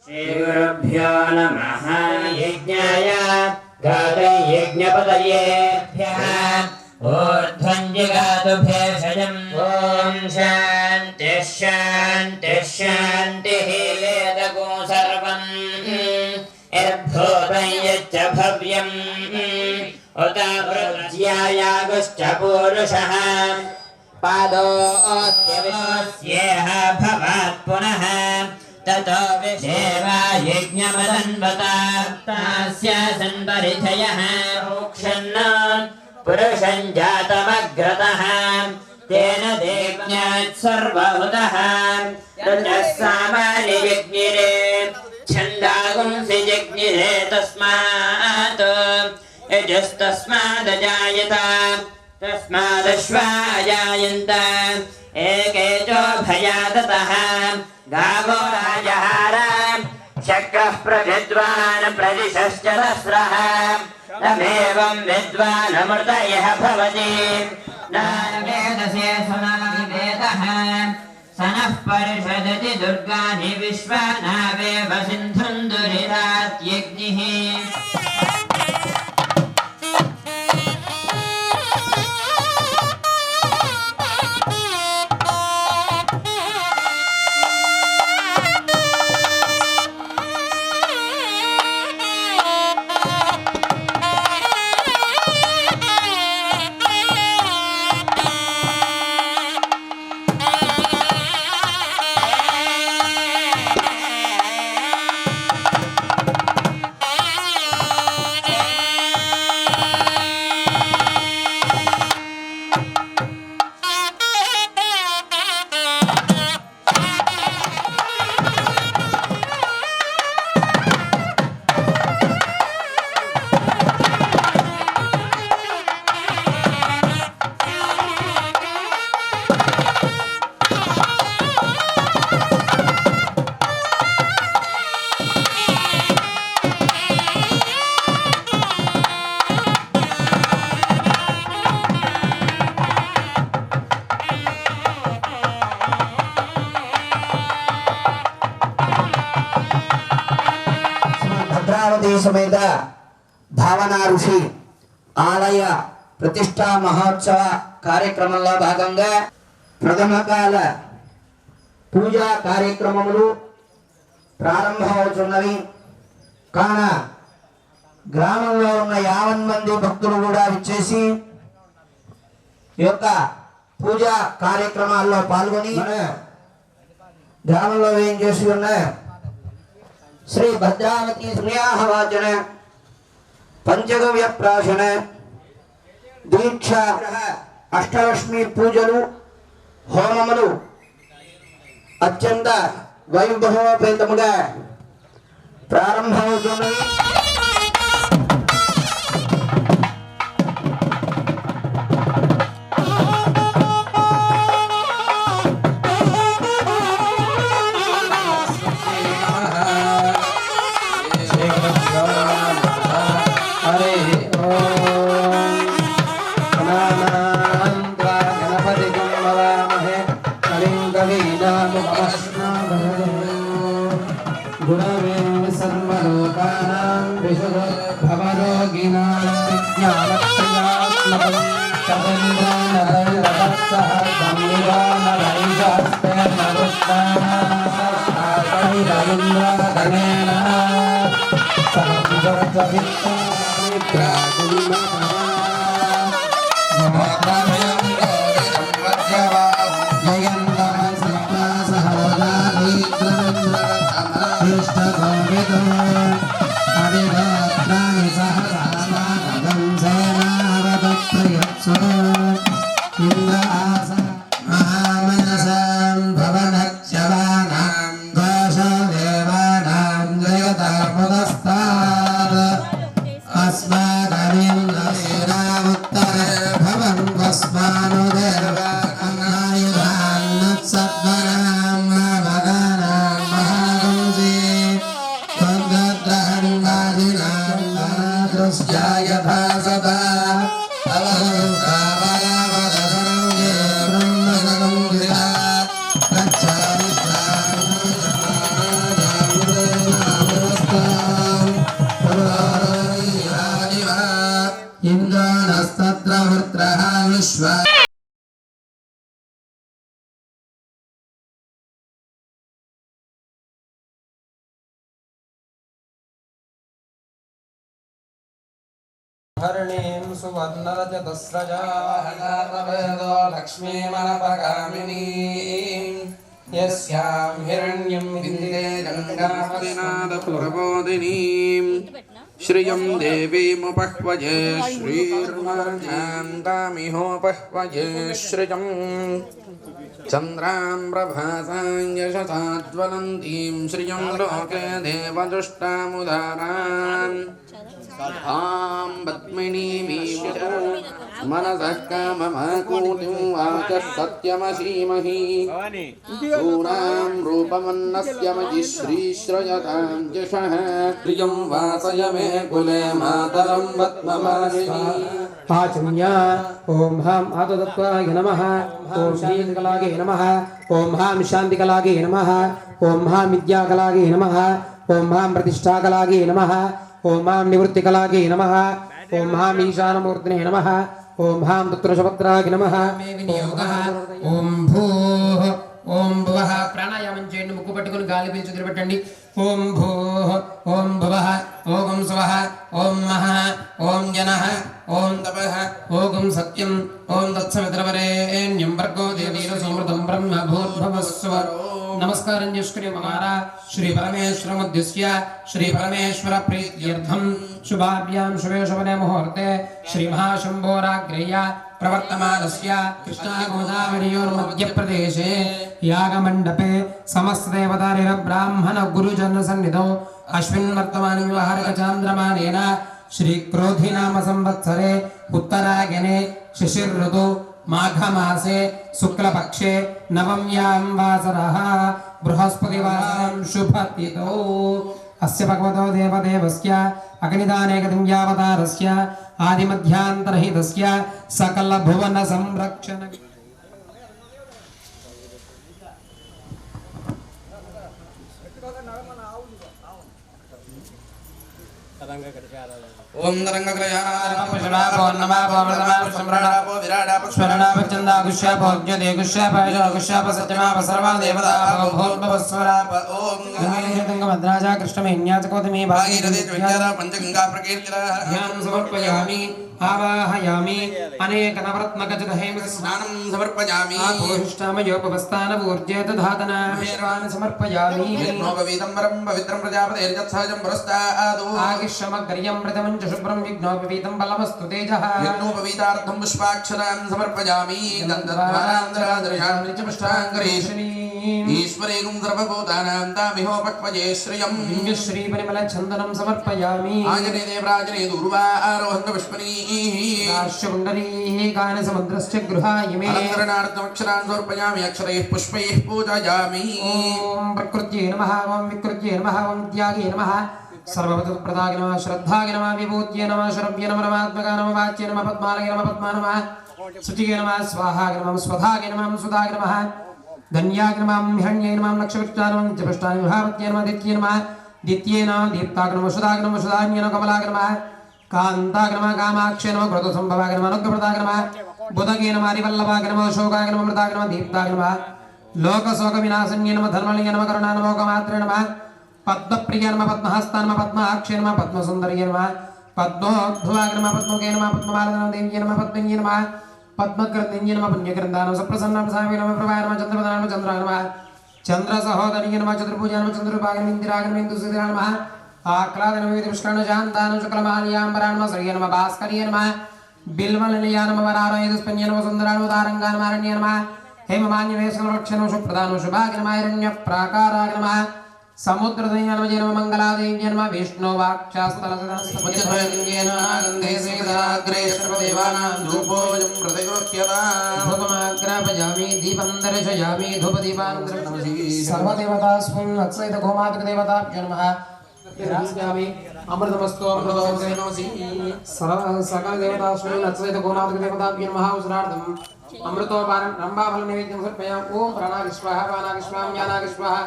श्रीगुरुभ्यो नमः। यज्ञाय गातयज्ञपतयेभ्यः ऊर्ध्वं जगातु भेषजम्। ॐ शान्तिः शान्तिः शान्तिः। वेदगो सर्वम् यद्भूतं यच्च भव्यम् उत वृज्यायागश्च पूरुषः पादोऽस्येह भवात् पुनः ततो विषेवा यज्ञमदन्वतास्य सन्परिचयः मोक्षन्न पुरुषं जातमग्रतः तेन देव्यात् सर्वभूतः रजः सामानि यज्ञिरे छन्दागुंसि यज्ञिरे तस्मात् यजस्तस्मादजायत तस्मादश्वाजायन्त एकेचो भयादतः गावो राजहार शक्रः प्रविद्वान् प्रदिशश्च तस्रः तमेवं विद्वानमृत यः भवति न वेदसे सुनावेदः स नः परिषदति दुर्गानि विश्वानावेव सिन्धुं दुरितात्यग्निः। समेत भावना ऋषि आलय प्रतिष्ठा महोत्सव కార్యక్రమంలో భాగంగా ప్రథమ కాల పూజా కార్యక్రమములు ప్రారంభమవుతున్నవి. కాన గ్రామంలో ఉన్న 50 మంది భక్తులు కూడా వచ్చేసి ఈ యొక్క పూజా కార్యక్రమాల్లో పాల్గొని గ్రామంలో ఏం చేసి ఉన్నాయి श्री भद्रावती श्रेयाहवाचन पंचगव्य प्राशन दीक्षा अष्टलक्ष्मी पूजलु होममुलु अत्यंत वैभवोपेतमुगा प्रारंभमవుతున్నవి. हरिणीं सुवर्णरजतस्रजावेदो लक्ष्मीमनपगामिनीं यस्यां हिरण्यं विन्दे गङ्गापतिनादप्रबोधिनीं श्रियं देवीमुपह्वये श्रीर्मार्जान्तामिहोपह्वये श्रियं चन्द्रां प्रभासां यशसा ज्वलन्तीं श्रियं लोके देवदुष्टामुदारान् आं पद्मिनीमीश मनसः काममाकूतिं वाचः सत्यमसीमहि सूनां रूपमन्नस्य मयि श्रीश्रयतां यशः प्रियं वासय मे कुले मातरं पद्मवासिनी आचम्य ॐ हां आतदत्वाय नमः ॐ श्रीकलागे नमः ॐ हां शान्तिकलागे नमः ॐ हां विद्याकलागे नमः ॐ हां प्रतिष्ठाकलागे नमः ॐ हां निवृत्तिकलागे नमः ॐ हां ईशानमूर्तिने नमः ॐ हां पुत्रशपत्रागे नमः ॐ भूः ॐ भुवः प्राणायामं చేయండి ముక్కు పట్టుకొని గాలి పీల్చి వదిలిపెట్టండి ॐ भूः ॐ भुवः ॐ स्वः ॐ महः ॐ जनः ॐ तपः ॐ सत्यं ॐ तत्सवितरवरेण्यं भर्गो देवीरसमृतं ब्रह्म भूर्भुवस्सुव नमस्कारं చేసుకుని మహారా శ్రీ పరమేశ్వర మధ్యస్య శ్రీ పరమేశ్వర ప్రీత్యర్థం శుభాభ్యాం శుభే శుభనే ముహూర్తే శ్రీ మహాశంభోరాగ్రేయ ప్రవర్తమానస్య కృష్ణా గోదావరియోర్మధ్యప్రదేశే యాగమండపే సమస్తదేవతానిర బ్రాహ్మణ గురుజన సన్నిధౌ అశ్విన్ వర్తమాన వ్యవహారక చాంద్రమానేన శ్రీ క్రోధి నామ సంవత్సరే ఉత్తరాయణే శిశిర్ ఋతు माघमासे शुक्लपक्षे नवम्यां वासरः बृहस्पतिवासरं शुभतिथौ अस्य भगवतो देवदेवस्य अग्निदानेकं यावतारस्य आदिमध्यान्तरहितस्य सकलभुवन संरक्षण ओम नरंगग्रयानापो नमापो नमापो सम्राणापो विराडापो स्वरणापो चंदागुष्यापो ज्ञदेगुष्यापो योगुष्यापो सत्यमापो सर्वा देवतापो भूर्भुवस्वरापो ओम गंगामद्राजा कृष्णमेन्याचकोतमी भागीरथी विद्यारा पंचगंगा प्रकीर्तिरा ध्यानं समर्पयामि आवाहयामि अनेकनवरत्नगजदहेम स्नानं समर्पयामि आपोहिष्टामयोपवस्थानपूर्जेत धातना हेरान् समर्पयामि विघ्नोपवीतं पवित्रं प्रजापतेर्यत्सहजं पुरस्तादो आगिष्यमग्र्यं मृतमं च शुभ्रं विघ्नोपवीतं बलमस्तु तेजः विघ्नोपवीतार्थं पुष्पाक्षरां समर्पयामि गन्धर्वानान्तरादर्शां नित्यपुष्टाङ्गरेशनी ईश्वरेगुं सर्वभूतानां तामिहोपक्वये श्रियं श्रीपरिमलचन्दनं समर्पयामि आजने देवराजने दूर्वा आरोहन्त पुष्पनी राष्ट्रकुण्डलीकानि समुद्रस्य गृहाय मे अलङ्करणार्थमक्षरान् समर्पयामि अक्षरैः पुष्पैः पूजयामि ॐ प्रकृत्यै नमः ॐ विकृत्यै नमः ॐ विद्यायै नमः सर्वपदप्रदाय नमः श्रद्धाय नमः विभूत्यै नमः शरभ्यै नमः परमात्मकाय नमः वाच्यै नमः पद्मालय नमः पद्मा नमः शुचिये नमः स्वाहाय नमः स्वधाय नमः सुधाय नमः धन्याय नमः हिरण्यै नमः लक्षविष्टाय नमः नित्यपुष्टाय विभावत्यै नमः दित्यै नमः दीप्ताय नमः सुधाय नमः सुधान्यै नमः कमलाय नमः कांताय नमः कामाक्षय नमः क्रोधसंभवाय नमः अनुग्रहप्रदाय नमः बुधगे नमः हरिवल्लभाय नमः शोकाय नमः मृताय नमः दीप्ताय नमः लोकशोकविनाशन्ये नमः धर्मलिंगे नमः करुणानमोकमात्रे नमः पद्मप्रिय नमः पद्महस्ताय नमः पद्माक्षय नमः पद्मसुन्दर्ये नमः पद्मोद्भवाय नमः पद्मगे नमः पद्ममालय देव्ये नमः पद्मन्ये नमः पद्मग्रन्थिन्ये नमः पुण्यग्रन्थाय नमः सप्रसन्नाय स्वामी नमः प्रभाय नमः चन्द्रवदनाय नमः चन्द्राय नमः चन्द्रसहोदर्ये नमः चतुर्भुजाय नमः चन्द्ररूपाय नमः इन्दिराय नमः इन्दुसूर्याय नमः आह्लादनमिति पुष्करणशान्तानं शुक्लमाल्याम्बराय नमः श्रिये नमः भास्कर्ये नमः बिल्वलनिलयाय नमः वरारोहितस्पन्ये नमः सुन्दराय नमः तारङ्गाय नमः अरण्ये नमः हेममान्यवेशनवक्षनो शुभप्रदानो शुभाय नमः हिरण्यप्राकाराय नमः समुद्रदेव्यै नमः जय नमः मङ्गलादेव्यै नमः विष्णुवाक्षास्तलसदस्पतिभयलिङ्गे नमः गन्धे सेदाग्रे सर्वदेवानां धूपोऽयं हृदयोह्यता धूपमाग्रापयामि दीपं दर्शयामि धूपदीपान् दर्शयामि सर्वदेवतास्मिन् अक्षयतगोमातृदेवताभ्यो नमः रास्यामि अमृतमस्तु अमृतोऽसि सकलदेवतास्मिन् अक्षयतगोमातृदेवताभ्यो नमः उस्रार्थम् अमृतोपानं रम्भाफलनैवेद्यं समर्पयामि ॐ प्राणागिस्वाहा पानागिस्वां ज्ञानागिस्वाहा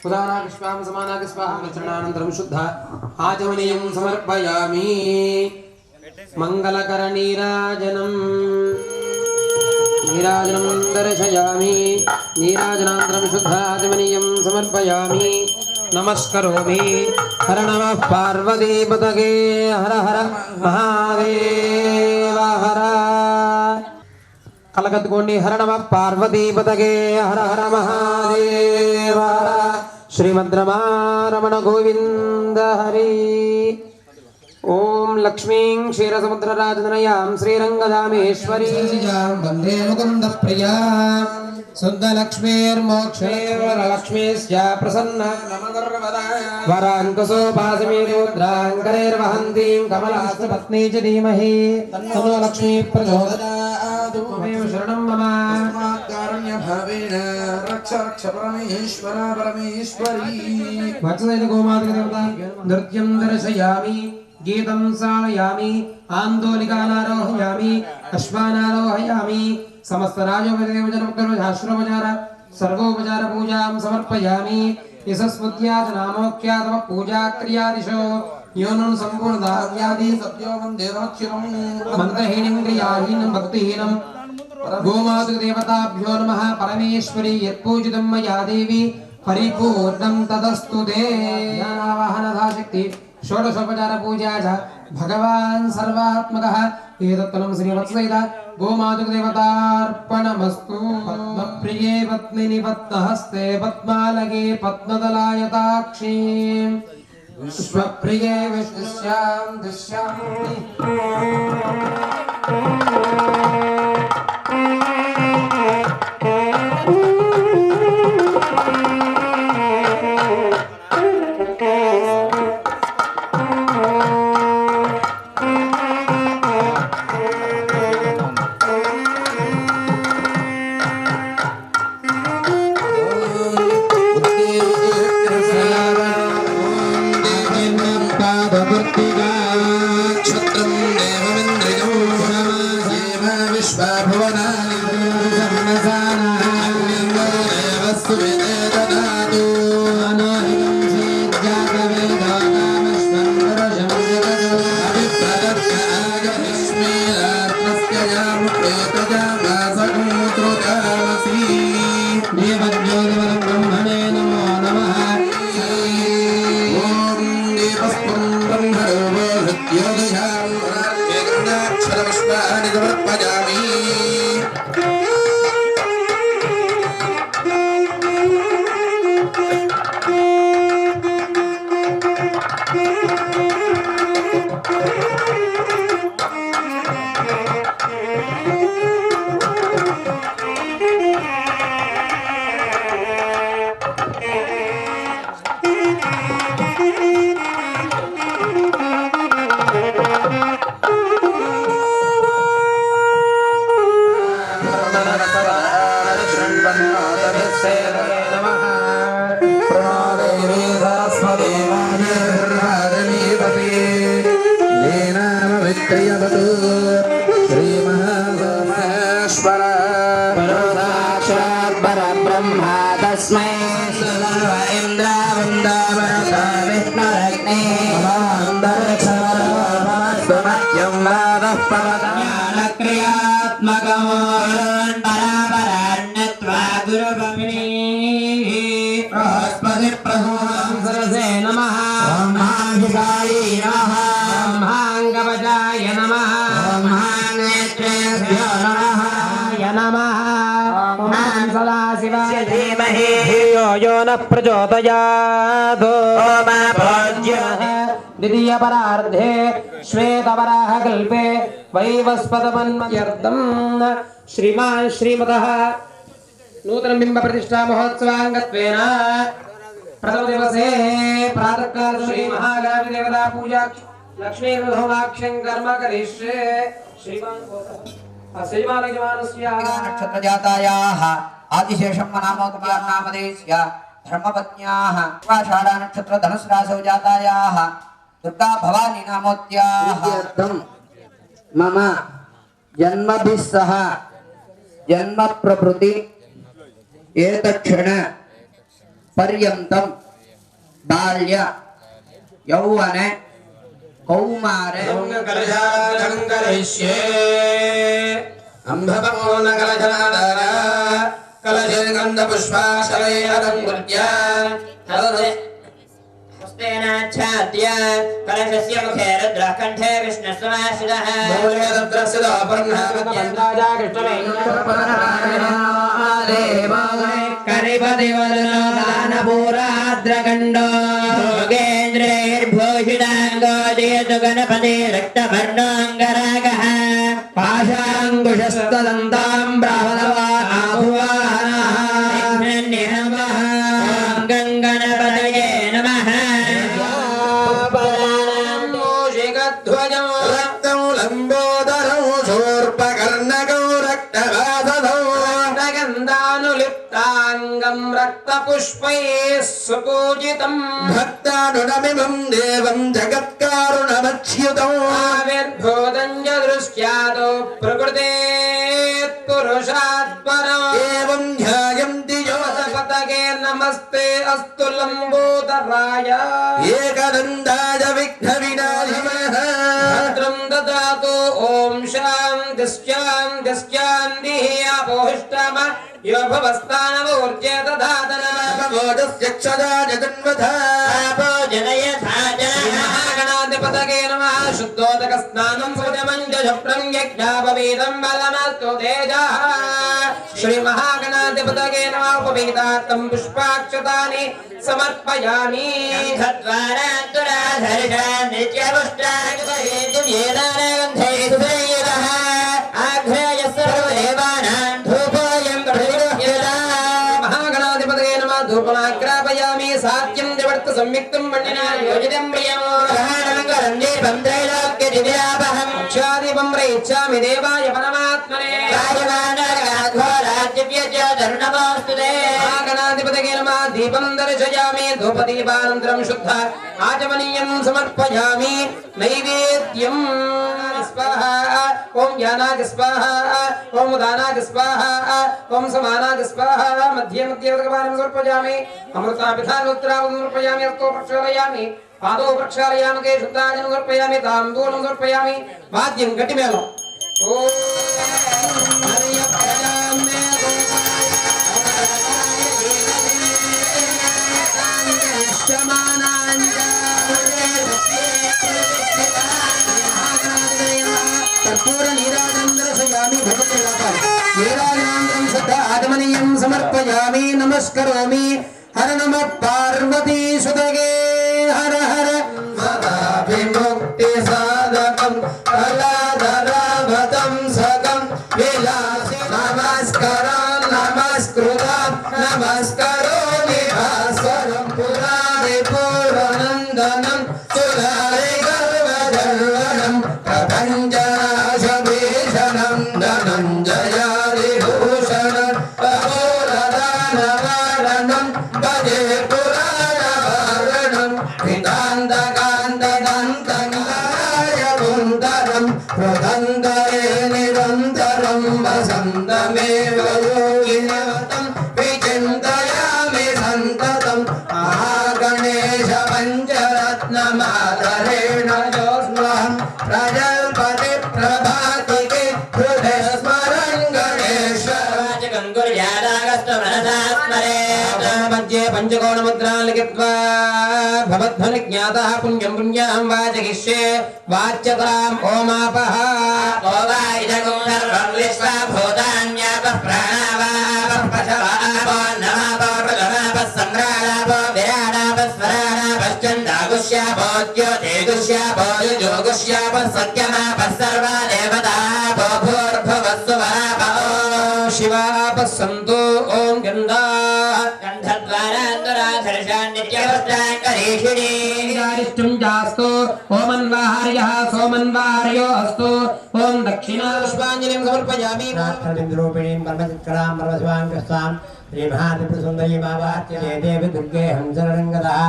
उदानागिस्वां समानागिस्वाहा चरणानन्तरं शुद्ध आचमनीयं समर्पयामि मङ्गलकरनीराजनं दर्शयामि नीराजनानन्तरं शुद्ध आचमनीयं समर्पयामि नमस्करोमि हर नमः पार्वतीपतये हर हर महादेव हर कलकत्कोंडी हर नमः पार्वतीपतये हर हर महादेव हर श्रीमद्रमारमण गोविंद हरि ओम लक्ष्मीं क्षीरसमुद्रराजतनयां श्रीरंगधामेश्वरीं वंदे मुकुंद प्रिया शुद्धलक्ष्मीर्मोक्षैर्वरलक्ष्मीश्च प्रसन्न वराङ्कुशोपासमेरुद्राङ्करैर्वहन्तीं कमलास्तपत्नी च धीमहि तन्नो लक्ष्मी प्रचोदयात् त्वमेव शरणं मम कारुण्यभावेन रक्ष रक्ष परमेश्वर परमेश्वरी वत्सलेन गोमातृदेवता नृत्यं दर्शयामि गीतं सालयामि आन्दोलिकानारोहयामि अश्वानारोहयामि समस्त राजोपचार सर्वोपचार पूजां समर्पयामि यशस्मत्यादनामोक्यातम पूजा क्रियादिशो योनं सम्पूर्णदाव्यादि सत्यो वन्दे नमः मन्त्रहीनं क्रियाहीनं भक्तिहीनं गोमातृदेवताभ्यो नमः परमेश्वरी यत्पूजितं मया देवी परिपूर्णं तदस्तु ते ज्ञानावाहनधा शक्ति षोडशोपचार पूजा च भगवान् सर्वात्मकः एतत्तलं श्रीवत्सहित गोमातृदेवतार्पणमस्तु पद्मप्रिये पत्मिनि पद्महस्ते पद्मालगे पद्मदलायताक्षी विश्वप्रिये विष्णुस्यां दिश्यां यो न प्रचोदयात् द्वितीय परार्धे श्वेतवराह कल्पे वैवस्पतमन्मत्यर्थं श्रीमान् श्रीमतः नूतन बिंब प्रतिष्ठा महोत्सवांगत्वेन प्रथम दिवसे प्रातःकाल श्री महागणाधि देवता पूजा लक्ष्मी होमाक्षं कर्म करिष्ये श्रीमान् नक्षत्र जातायाः आदिशेषं नामोक्त्याः नामदेस्य धर्मपत्न्याः आषाढा नक्षत्र धनुष राशौ जातायाः दुर्गा भवानी नामोक्त्याः मम जन्मभिः सह जन्म प्रभृति एतक्षण पर्यन्तं बाल्य यौवन कौमार कलशालङ्करिष्ये अम्भपूर्णकलशनादार कलशे गन्धपुष्पाशरैरलङ्कृत्य स्वस्तेनाच्छाद्य कलशस्य मुखे रुद्रः कण्ठे विष्णुस्वमाश्रितः मूले तत्रस्य दोपर्णः करिपतिवदनदानपूराद्रगण्डो योगेन्द्रैर्भूषिताङ्गो जयतु गणपति रक्तवर्णोऽङ्गरागः पाशाङ्कुशस्तदन्ताम्रावदवाहुवाहनः गङ्गणपतये नमः मूषिकध्वजो रक्तौ लम्बोदरौ शूर्पकर्णकौ रक्तवासदौ रक्तगन्धानुलिप्ताङ्गं रक्तपुष्पैः सुपूजितं भक्तानुनमिमं देवं जगत्कारुणमच्युतौ आविर्भूतं च दृश्यादौ प्रकृतेः पुरुषात् परम् एवं ध्यायन्ति योगपतगे नमस्ते अस्तु लम्बोदराय एकदन्ताय विघ्नविनाशिनः भद्रं ददातु ॐ शान्तिश्शान्तिश्शान्तिः अपोष्टम यो भवस्तानमूर्जे दधातनमोदस्य क्षदाय जन्मथा जनयथा महागणाधिपतये नमः शुद्धोदकस्नानं सुजमञ्जशुभ्रं यज्ञापवीतं बलमस्तु तेजः श्रीमहागणाधिपतये नमः उपवीतार्थं पुष्पाक्षतानि समर्पयामि महागणाधिपतये नमः धूपमाग्रापयामि सात्यं दिवर्त संयुक्तं मण्डिना योजितं प्रियमो ग्रहणं दीपं त्रैलोक्यदिव्यापहं क्षादीपं प्रयच्छामि देवाय परमात्मने महागणाधिपतये नमः दीपं दर्शयामि धूपदीपानन्तरं शुद्ध आचमनीयं समर्पयामि नैवेद्यं स्वाहा ॐ ज्ञानाय स्वाहा ॐ उदानाय स्वाहा ॐ समानाय स्वाहा मध्ये मध्ये भगवान् समर्पयामि अमृतापिधानोत्तरावं समर्पयामि अस्तो प्रक्षालयामि पादो प्रक्षालयामि के शुद्धाजनं समर्पयामि ताम्बूलं समर्पयामि वाद्यं गट्टिमेलं ॐ हरियप्रजाम्ने कर्पूर नीराजनं दर्शयामि नीराजनं शुद्ध आचमनीयं समर्पयामि नमस्करोमि हर नमः पार्वती सुतगे हर हर विमुक्ति साधकं कलाधराभतं सकं विलासि नमस्करं नमस्कृतं नमस्करोमि भास्वरं पुरारिपूर्वनन्दनं सुरारिगर्वधर्वणं प्रपञ्चनाशभीषणं धनञ्जयादिभूषणं अहोरदानवारणं भजे पुराणवारणं हितान्तकान्तदन्तङ्गायकुन्दरं हृदन्तरे निरन्तरं वसन्तमेव योगिनवतं विचिन्तयामि सन्ततं महागणेश पञ्चरत्नमादरेण जोस्महं प्रजल्पति प्रभातिके हृदय स्मरन् गणेश मध्ये पञ्चकोणमुद्रां लिखित्वा भवध्वनिज्ञातः पुण्यं पुण्यां वाचयिष्ये वाच्यताम् ओमापः शिवापस्सन्तु ॐ गन्धाः जास्तु ओमन्वाहार्यः सोमन्वाहार्यो अस्तु ॐ दक्षिणा पुष्पाञ्जलिं समर्पयामि रूपिणीं परमचित्करां परमशिवां कृष्णां श्रीमहात्रिपुरसुन्दरी भावाच्यते देवी दुर्गे हंसरणङ्गदः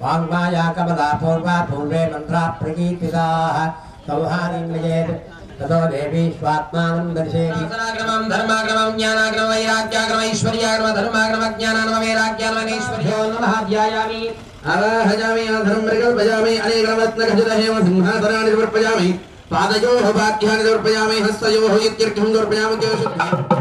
वाङ्माया कमला पूर्वा पूर्वे मन्त्रा प्रकीर्तिताः सौहारिं विजयेत् ततो देवी स्वात्मानं दर्शयति शास्त्राग्रमं धर्माग्रमं ज्ञानाग्रमं वैराग्याग्रमं ऐश्वर्याग्रमं धर्माग्रमं ज्ञानाग्रमं वैराग्याग्रमं ऐश्वर्यो नमः ध्यायामि आवाहयामि अधर्म मृगल्पयामि अनेकरत्नखचितहेम सिंहासनानि समर्पयामि पादयोः वाक्यानि समर्पयामि हस्तयोः इत्यर्घ्यं समर्पयामि केशुद्धि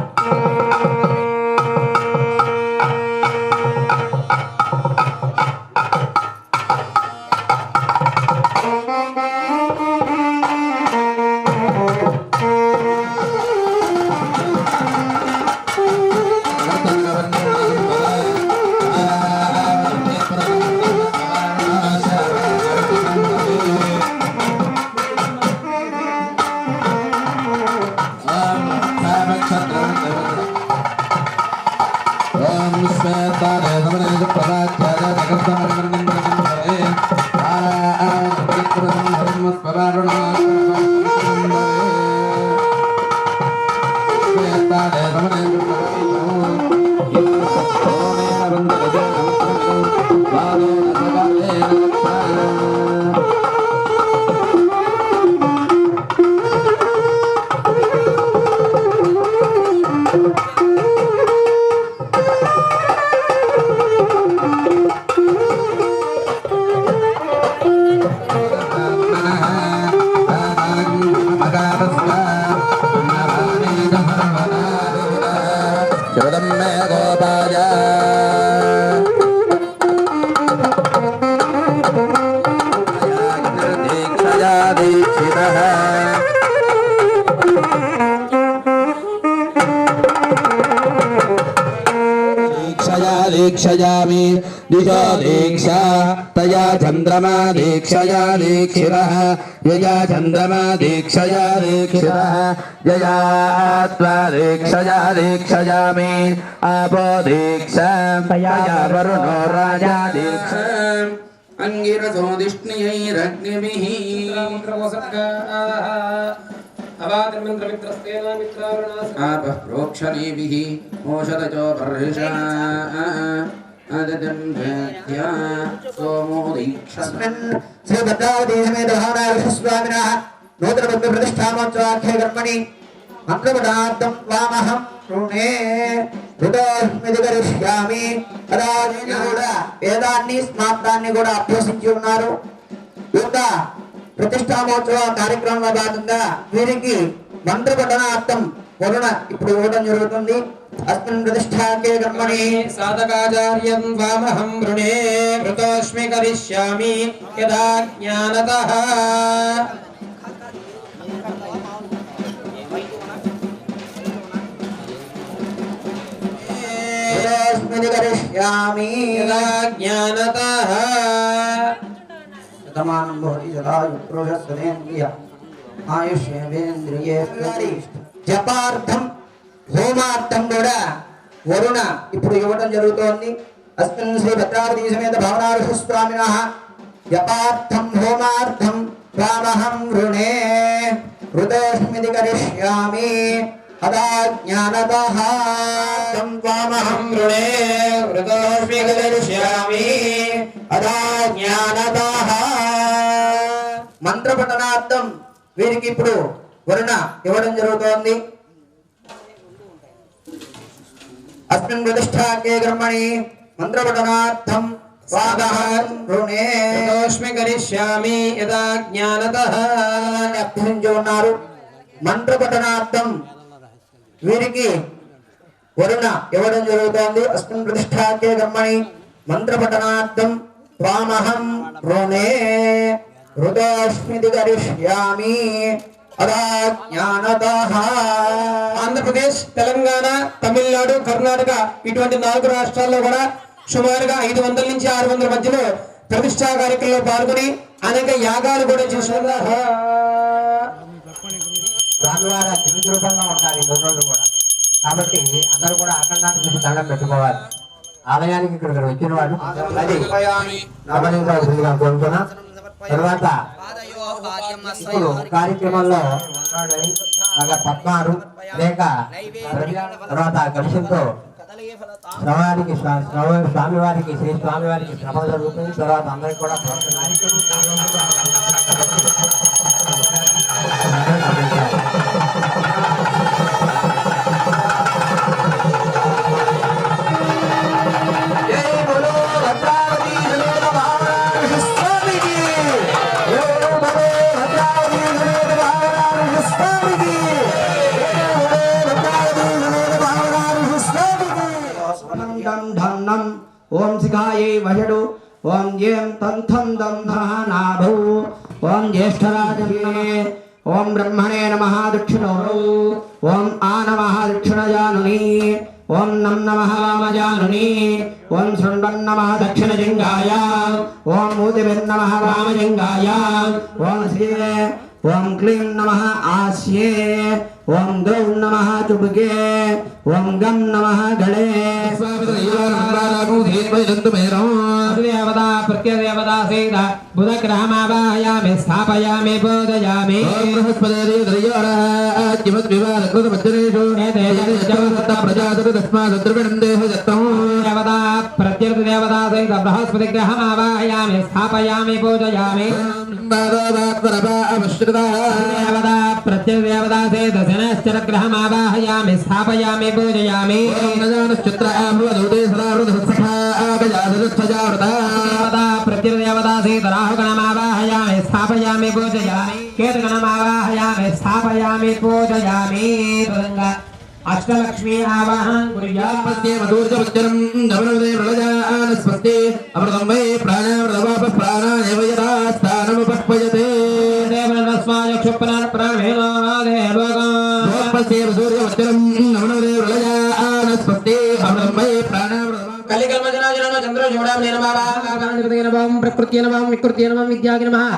दीक्षयामि दिशो दीक्षा तया चन्द्रमा दीक्षया दीक्षितः यया चन्द्रमा दीक्षया दीक्षितः यया त्वा दीक्षया दीक्षयामि आपो दीक्षा तया वरुणो राजा दीक्षा अंगिरसो दिष्णयैरग्निभिः आपः प्रोक्षणेभिः ओषधचो वर्षा आददन्ध्या सोमो दीक्षस्मिन् श्री भद्रावती समेत स्वामिनः नूतन प्रतिष्ठामोत्सवाख्ये कर्मणि मंत्रपदार्थं वामहं ऋणे ऋतोस्मिति करिष्यामि అలాగే కూడా వేదాన్ని స్మార్తాన్ని కూడా అభ్యసించి ఉన్నారు. ఈ యొక్క ప్రతిష్టామోత్సవ కార్యక్రమంలో భాగంగా వీరికి మంత్ర పఠనార్థం వరుణ ఇప్పుడు ఇవ్వడం జరుగుతుంది. అస్మిన్ ప్రతిష్టాకే కర్మణి సాధకాచార్యం వామహం రుణే వృతోస్మి కరిష్యామి యదా జ్ఞానతః కరిష్యామి యదా జ్ఞానతః శతమానం భవతి సదాయుః ఆయుష్యేంద్రియే జపార్థం హోమార్థం కూడా వరుణ ఇప్పుడు ఇవ్వడం జరుగుతోంది. అస్మిన్ శ్రీ భద్రావతి సమేత భవనారుష స్వామినః జపార్థం హోమార్థం వామహం రుణే ఋతోస్మితి కరిష్యామి అదా జ్ఞానతః వామహం రుణే ఋతోస్మి కరిష్యామి అదా జ్ఞానతః. మంత్ర పఠనార్థం వీరికి ఇప్పుడు వరుణ ఇవ్వడం జరుగుతోంది. అస్మిన్ ప్రతిష్టాకే కర్మణి మంత్ర పఠనార్థం వామహం రుణే వృతోస్మి కరిష్యామి యదా జ్ఞానతః అభ్యసించి ఉన్నారు. మంత్ర పఠనార్థం వీరికి వరుణ ఇవ్వడం జరుగుతోంది. అస్మిన్ ప్రతిష్టాకే కర్మణి మంత్ర పఠనార్థం వామహం రుణే ఋతోస్మితి కరిష్యామి అదా జ్ఞానతః. ఆంధ్రప్రదేశ్, తెలంగాణ, తమిళనాడు, కర్ణాటక ఇటువంటి 4 రాష్ట్రాల్లో కూడా సుమారుగా 500 నుంచి 600 మధ్యలో ప్రతిష్టా కార్యక్రమంలో పాల్గొని అనేక యాగాలు కూడా చేస్తున్నారు. స్వామివారి దివ్య రూపంగా ఉంటారు ఈ 3 రోజులు కూడా. కాబట్టి అందరూ కూడా అఖండాన్ని చూసి దండం పెట్టుకోవాలి. ఆలయానికి ఇక్కడ వచ్చిన వాళ్ళు అది గమనించాల్సిందిగా కోరుతున్నా. తర్వాత ఇప్పుడు కార్యక్రమంలో పద్మారు లేక తర్వాత కలుషంతో స్వామివారికి శ్రీ స్వామివారికి శ్రమ జరుగుతుంది. తర్వాత అందరికి కూడా ఓం శిఖాయై వషడు ఓం ఏం తంథం దం నాభౌ ఓం జ్యేష్ఠరాజన్నే ఓం బ్రహ్మణే నమః దక్షిణో ఓం ఆ నమః దక్షిణజానుని ఓం నం నమః వామజానుని ఓం శృణ్వన్నమః దక్షిణజంగాయ ఓం ఊదిభిర్నమః వామజంగాయ ఓం శ్రీవే ఓం క్లీం నమః ఆస్యే ఓం గ్రౌం నమః చుబుకే ఓం గం నమః గళే దేవతా ప్రత్యదేవతా సహిత బుధగ్రహమావాహయామి స్థాపయామి బోధయామి దేవతా ప్రత్యదేవతా సహిత బృహస్పతి గ్రహమావాహయామి స్థాపయామి బోధయామి దేవతా ప్రత్యదేవతా సహిత శనశ్చర గ్రహమావాహయామి స్థాపయామి పూజయామి దేవతా ప్రత్యదేవతా సహిత రాహుగణమావాహయామి స్థాపయామి పూజయామి కేతుగణమావాహయామి స్థాపయామి పూజయామి అష్టలక్ష్మీ ఆవాహనం కుర్యాత్మత్యేమదూర్జవచ్చరం నవనవదే ప్రళయానస్పత్తే అమృతం వై ప్రాణామృతవాప ప్రాణానేవ యదా స్థానముపక్వయతే దేవనస్మాయ క్షుప్రాణ ప్రాణేనో దేవగోపస్యేమ సూర్యవచ్చరం నవనవదే ప్రళయానస్పత్తే అమృతం వై ప్రాణామృతవాప కలికల్మజనాజనమ చంద్రచూడామణి నమః ఆకాశగతైన ప్రకృత్యై నమః వికృత్యై నమః విద్యాయ నమః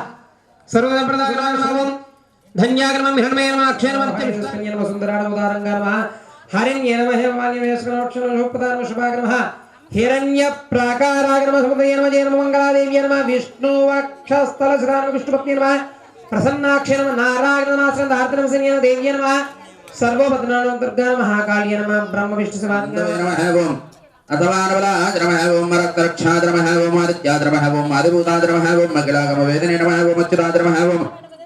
సర్వప్రదాయ నమః ధన్యాగ్రమం హిరణ్మయ నమః అక్షయ నమః నిత్యమిష్టయ నమః సుందరాయ నమః ఉదారంగా నమః హరిణ్య నమః హేమవాల్యమేశ్వరక్షణ శుభపదాయ నమః హిరణ్య ప్రాకారాయ నమః సుమతయ నమః జయ నమః మంగళాదేవ్య నమః విష్ణు వక్షస్థల శ్రాన విష్ణుపత్ని నమః ప్రసన్నాక్షయ నమః నారాయణ నాశ్ర ధార్తన సంయన దేవ్య నమః సర్వభద్రాణం దుర్గా నమః కాళీ నమః బ్రహ్మ విష్ణు శివాత్మ ఓం అథవానవలాద్రమః ఓం మరక్తరక్షాద్రమః ఓం ఆదిత్యాద్రమః ఓం ఆదిభూతాద్రమః ఓం మగిలాగమవేదనే నమః ఓం అచ్యుతాద్రమః ఓం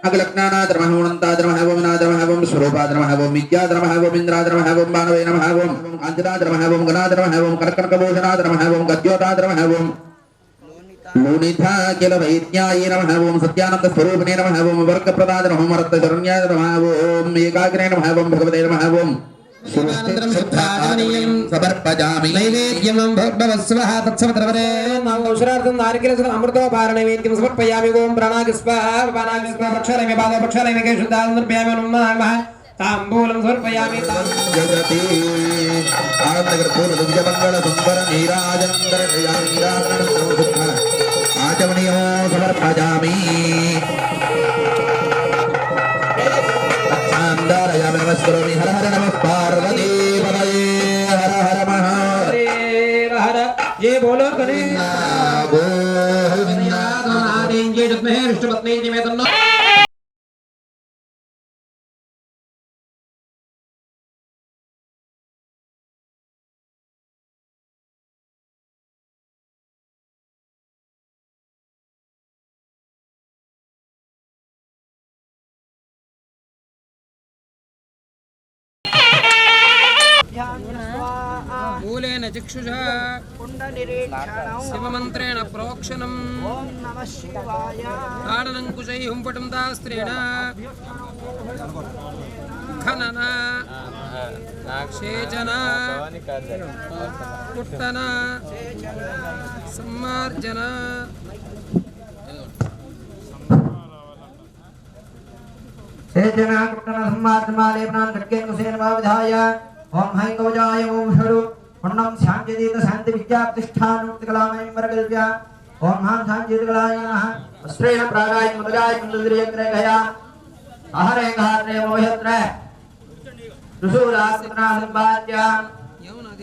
అఖిలజ్ఞానాద్రమః ఓం అనంతాద్రమః ఓం నాద్రమః ఓం స్వరూపాద్రమః ఓం విద్యాద్రమః ఓం ఇంద్రాద్రమః ఓం మానవే నమః ఓం కాంతిదాద్రమః ఓం గణాద్రమః ఓం కర్కటకభూషణాద్రమః ఓం గద్యోతాద్రమః ఓం లోనిధాకిల వైద్యాయ నమః ఓం సత్యానంద స్వరూపిణే నమః ఓం వర్గప్రదాయ నమః రక్తశరణ్యాయ నమః ఓం ఏకాగ్రే నమః ఓం భగవతే నమః ఓం సమర్పయామి నైవేద్యం భగవస్వః తత్సవత్రవరే నమోశ్రార్థం నారికేల అమృతోపారణ నైవేద్యం సమర్పయామి ఓం ప్రాణాగి స్వాహ పానాగి స్వాహ పక్షాలమి పాద పక్షాలమి కేశుద్ధాం సమర్పయామి నమః తాంబూలం సమర్పయామి జగతి ఆనందగర పూర్ణ దివ్యమంగళ సుందర నీరాజనందర నీరాజన సుఖ ఆచమనీయో సమర్పయామి చాందారయామి నమస్కరోమి హర హర నమః పార్వతీ పదయే హర హర మహాదేవ హర జయ బోలో కనే గోవింద నాదేంజే జత్మే విష్ణుపత్నే నిమేతన్నో మూలేన చక్షుషా శివమంత్రేణ ప్రోక్షణం తాడనంకుశై హుంపటం దాస్త్రేణ ఖనన సేచన కుట్టన సమ్మార్జన సేచన కుట్టన సమ్మార్జమాలేపనాన్ గట్కేన కుసేన భావిధాయ ఓం హైం గౌజాయ ఓం షడు పుణ్యం శాంతిదీత శాంతి విద్యాప్తిష్టానుక్తికలామయం వరకల్ప్య ఓం హాం శాంతిదీతకలాయ నమః వస్త్రేణ ప్రాగాయ ముదగాయ కుందద్రియగ్రహయ అహరే ఘాత్రే మోహత్ర త్రిశూలాకృతనా సంపాద్య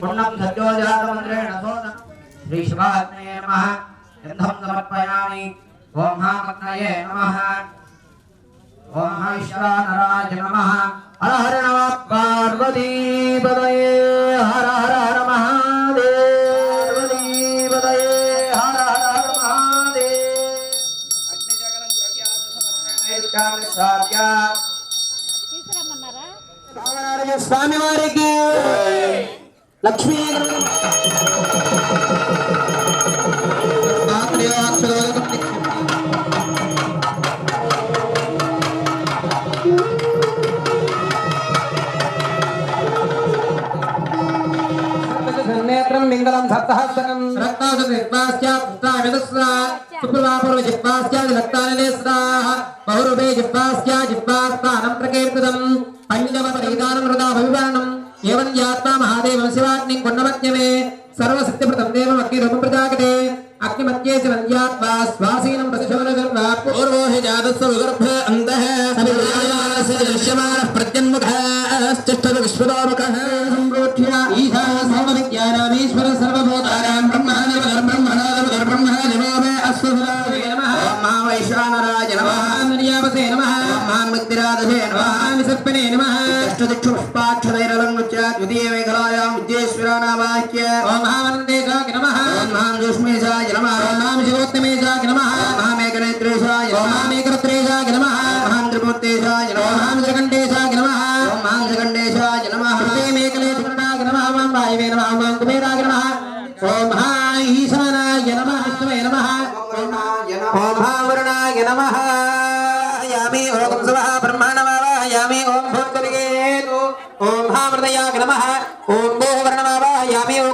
పుణ్యం సజ్జోజాతమంత్రేణ సోద శ్రీ శివాత్మనే నమః గంధం సమర్పయామి ఓం హాం అగ్నయే నమః ఓం ఈశ్వరాయ నమః హర హర నమః పార్వతీ పదయే హర హర హర మహాదేవ పదయే హర హర హర మహాదేవ అగ్ని జగలం ద్రవ్యాలు సమర్పయామి సార్య తీసుకురమ్మన్నారా రామనారాయణ స్వామి వారికి లక్ష్మీ నేత్రం మింగళం సప్తహస్తకం రత్నాసు నిర్వాస్య పుత్రామిదస్వ सुप्रभापूर्व जिह्वास्यादि लक्तानिले स्वाह बहुरूपे जिह्वास्या जिह्वास्तानं प्रकीर्तितम् पञ्चमपरिधानं हृदा भविवर्णम् एवं यात्मा महादेवं शिवाग्निं कुण्डमत्यमे सर्वशक्तिप्रदं देवम् अग्निरूपं प्रजागते अग्निमत्ये शिवन्यात्मा स्वासीनं प्रतिशोधगर्भा पूर्वो हि जातस्य विगर्भे अन्तः सविजायमानस्य दृश्यमानः प्रत्यन्मुखश्चष्टद विश्वतोमुखः सम्प्रोक्ष्य ईशा सर्वविद्यानामीश्वर सर्वभूतानां ब्रह्मणादिब्रह्मणादिब्रह्मणादिवोमे अस्वधराय नमः मा वैश्वानराय नमः निर्यावसे नमः मा मित्रादसे नमः विसर्पणे नमः अष्टदिक्षुष्पाक्षदैरलङ्मुच्य द्वितीयमेखलायां विद्येश्वरानावाक्य ॐ महावन्देशाय नमः ॐ महामजुष्मेशाय नमः ॐ महामशिवोत्तमेशाय नमः महामेकनेत्रेशाय नमः महामेकरत्रेशाय नमः महामत्रिमूर्तेशाय नमः महामजगण्डेशाय नमः ॐ महामजगण्डेशाय नमः मेकले त्रिकटाय नमः ॐ वायवे नमः ॐ कुबेराय नमः ॐ ईशानाय नमः विष्णवे नमः ॐ महावरुणाय नमः यामि ॐ सवः ब्रह्मणमावाहयामि ॐ भूतर्गेतु ॐ महामृदयाय नमः ॐ भूवर्णमावाहयामि ॐ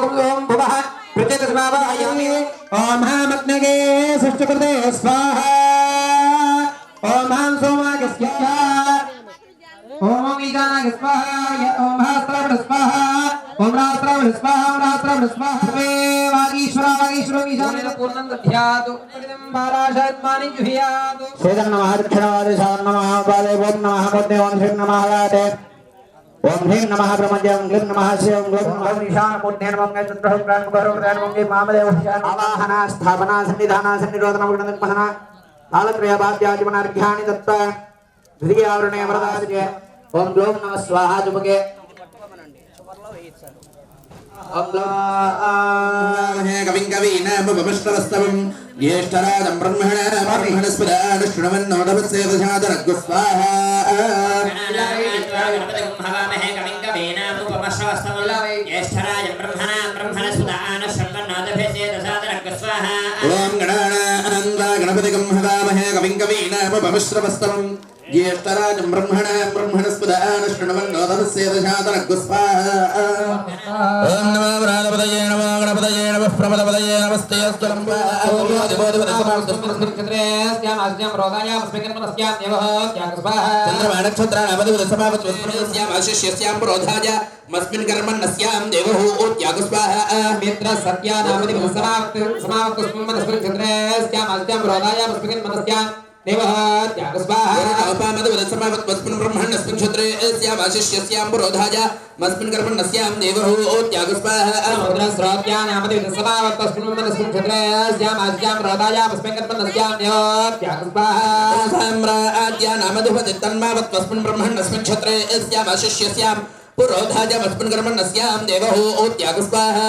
भुवः प्रत्यतस्मावाहयामि ॐ महामग्नगे सृष्टकृते स्वाहा ॐ महां सोमाय स्वाहा ॐ ईशानाय स्वाहा ॐ महास्त्रावण स्वाहा ॐ रास्त्रावण स्वाहा ॐ रास्त्रावण स्वाहा वे वागीश्वरो ईशानेन पूर्णं दध्यातु इदं बालाशात्मानि जुह्यातु श्रीधर नमः दक्षिणवादे सार नमः पादे ओम नमः पद्मे ओम श्री नमः राते ओम ह्रीं नमः ब्रह्मज्ञ ओम ग्लीं नमः श्री ओम ग्लों नमः ईशान मूर्ते नमः चतुर्भुज प्राण मुखरोग्रान ओम मामदेव आवाहना स्थापना सन्निधाना सन्निरोधन मुग्नदपहना कालत्रयबाध्याजमनार्घ्यानि दत्ता द्वितीय आवरणे अमरदास्य ओम ग्लों नमः स्वाहा जुबके कविं कवीनामुपमश्रवस्तवं ज्येष्ठराजं ब्रह्मणस्पदान शृण्वन्नोदवत्सेदशादनग्स्वाहा ॐ गणानान्वा गणपतिगं हवामहे कविं कवीनामुपमश्रवस्तवं ज्येष्ठराजं ब्रह्मणस्पदान शृण्वन्नोदवत्सेदशादनग्स्वाहा ॐ नमो गणपतये नमो गणपतये नमः प्रमदपतये नमस्ते अस्तुलं चन्द्रमानक्षत्राणामदिवदसमावत्वस्याम् पुरोधाय मस्मिन् कर्मण्यस्यां देवहूत्यागस्वाहा मित्र सत्यानामदिवदसमावत्वस्मिन् चन्द्रस्याम् पुरोधाय मस्मिन् मनस्यां देवः त्यागस्वाहामदिवदसमावत्वस्मिन् ब्रह्मण्यस्मिन् क्षत्रेस्यामाशिष्यस्यां पुरोधाय मस्मिन् कर्मण्यस्यां देवहूत्यागस्वाहा रुद्रस्रोत्यानामदिवदसमावत्वस्मिन् मनस्मिन् क्षत्रेस्यामाशिष्यां पुरोधाय मस्मिन् कर्मण्यस्यां देवत्यागस्वाहा साम्राज्यानामदिवदतन्मावत्वस्मिन् ब्रह्मण्यस्मिन् क्षत्रेस्यामाशिष्यस्यां पुरोधाय मस्मिन् कर्मण्यस्यां देवहूत्यागस्वाहा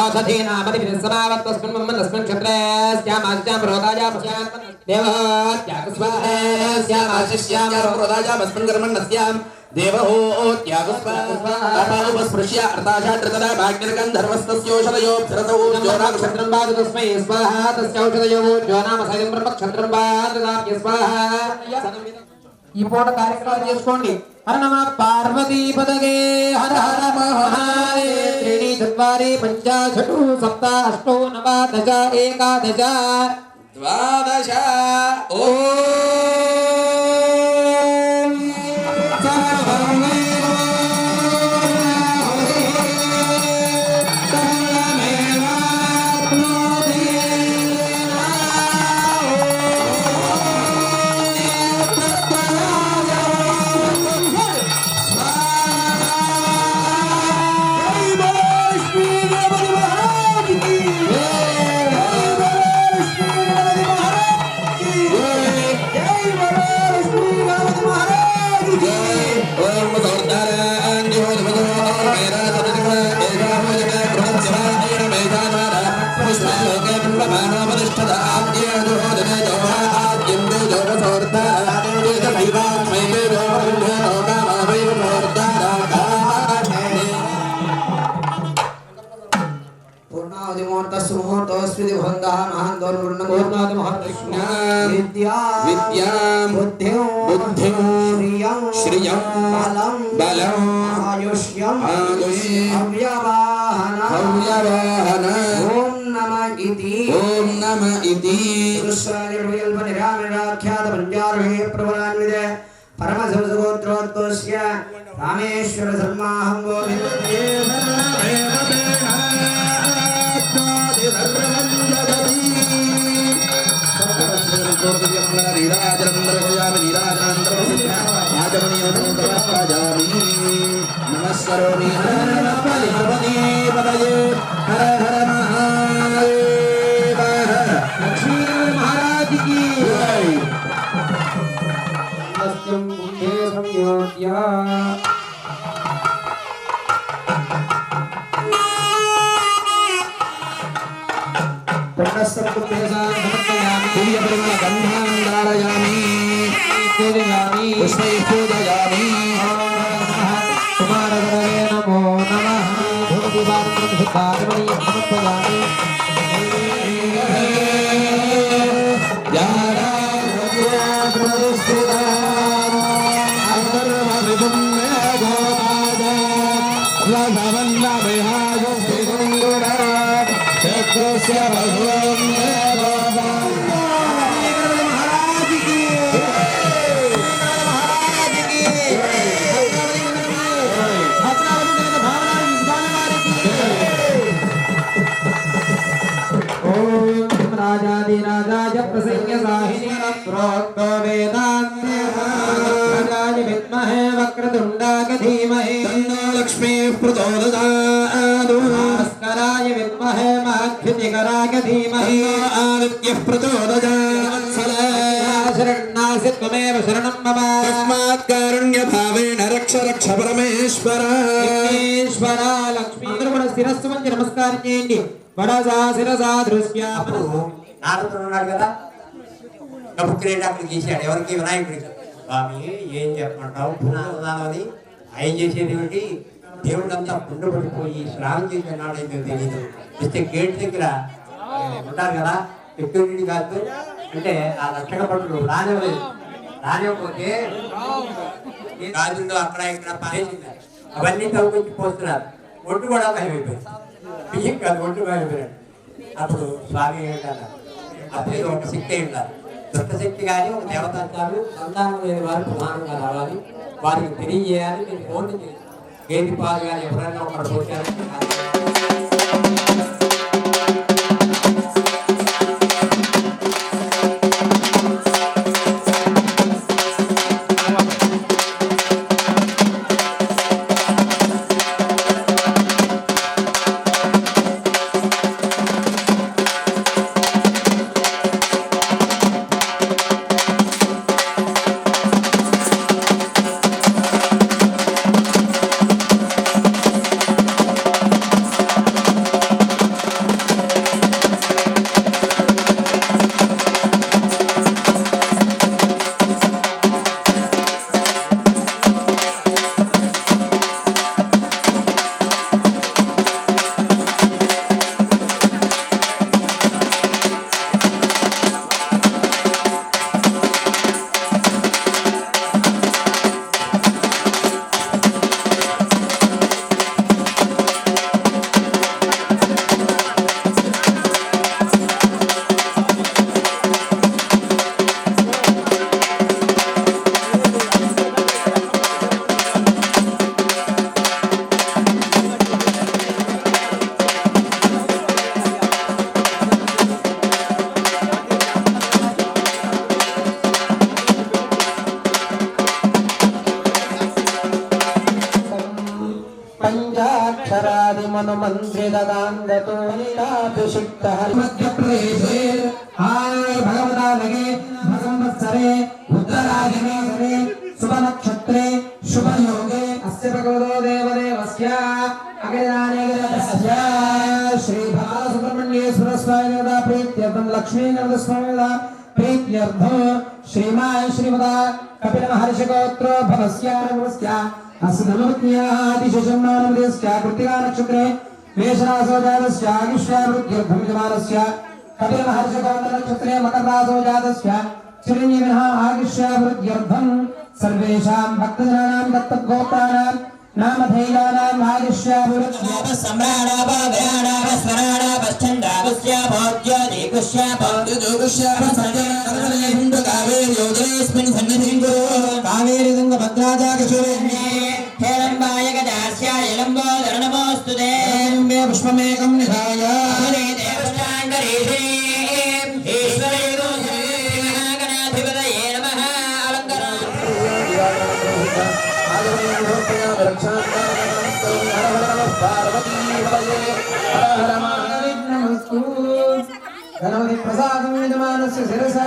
औषधीनामदिवदसमावत्वस्मिन् मनस्मिन् क्षत्रेस्यामाशिष्यां पुरोधाय देवत्यागस्वाहा पुरोधाय मस्मिन् कर्मण्यस्यां देवहूत्यागस्वाहा अर्थाशात्रतदा भाग्यर्गन्धर्वस्तस्योषधयोऽप्सरसौ ज्योनाक्षत्रं बाधु तस्मै स्वाहा तस्यौषधयो ज्योनाम सैदं ब्रह्मक्षत्रं बाधुदाप्य स्वाहा ఈ పూట కార్యక్రమాలు చేసుకోండి. హర నమ పార్వతీపదగే హర హర మహాదేవ త్రీణి చత్వారి పంచ షటు సప్త అష్టౌ నవ దశ ఏకాదశ ద్వాదశ ఓం विद्यां बुद्धिं श्रियं बलं आयुष्यं अव्यवाहन ॐ नम इति ओम नम इति ख्यात पंचारहे प्रवरान्वित परमसुगोत्रोद्भवस्य रामेश्वर शर्माहं गोविन्दे नमस्करोमि हर हर महादेव लक्ष्मी महाराज की नमस्त्यं कुंभे संयोज्य नमो नमः राजाधिराजाय प्रसन्न साहिनी प्रोक्तो वेदान्ते राजाय विद्महे वक्रतुण्डाय धीमहि तन्नो लक्ष्मी प्रचोदयात् भास्कराय विद्महे महद्युतिकराय धीमहि आदित्यः प्रचोदयात् शरण्णासि त्वमेव शरणं मम तस्मात् कारुण्यभावेन रक्ष रक्ष परमेश्वर ఈశ్వరా లక్ష్మీ అందరూ కూడా శిరస్సు వంచి నమస్కారం చేయండి వడసా శిరసా దృశ్యా నారదుడు ఉన్నాడు కదా డబ్బు క్రీడాకులు గీశాడు ఎవరికి వినాయకుడికి స్వామి ఏం చెప్పమంటావు పునరుదానం అని ఆయన చేసేది ఏమిటి దేవుడంతా పుండు పడిపోయి స్నానం చేసే నాడైతే తెలియదు ఇస్తే గేట్ దగ్గర ఉంటారు కదా సెక్యూరిటీ కాదు అంటే ఆ రక్షక పట్టులు రానివ్వకపోతే గాజుల్లో అక్కడ ఇక్కడ పారేసింది అవన్నీ తవ్వుకొచ్చి పోస్తున్నారు ఒడ్డు కూడా భయమైపోయింది బియ్యం కాదు ఒడ్డు భయమైపోయాడు అప్పుడు స్వామి ఏంటన్నారు అప్పుడు ఒక శక్తి ఉండాలి దుష్టశక్తి కానీ ఒక దేవత అంటారు సంతానం లేని వారు ప్రధానంగా రావాలి వారికి తెలియజేయాలి నేను ఫోన్ గేది పాలు కానీ ఎవరైనా ఒకరు పోతారు मनुमन्त्रिददान्दतो नीलाभिषिक्तः मध्यप्रदेशे भगवता लगे भगवत्सरे उत्तरायणे शुभनक्षत्रे शुभयोगे अस्य भगवतो देवदेवस्य अग्रजानेकस्य श्री बालसुब्रह्मण्येश्वर स्वामिनः प्रीत्यर्थं लक्ष्मीनरसिंहस्वामिनः प्रीत्यर्थं श्रीमाय श्रीमदा कपिल महर्षि गोत्रो भवस्य अस्मदनुज्ञादिशम्मानस्य कृत्तिका नक्षत्रे मेषरासो जातस्य आयुष्यावृद्ध्यर्थं यमानस्य कपिल महर्षि गोत्र नक्षत्रे मकररासो जातस्य चिरञ्जीविनः आयुष्यावृद्ध्यर्थं सर्वेषां भक्तजनानां दत्तगोत्राणां नामधेयानां भागिष्यापुरुष्या कावेरी पुष्पमेकं निधाय गणपति प्रसादं यजमानस्य शिरसा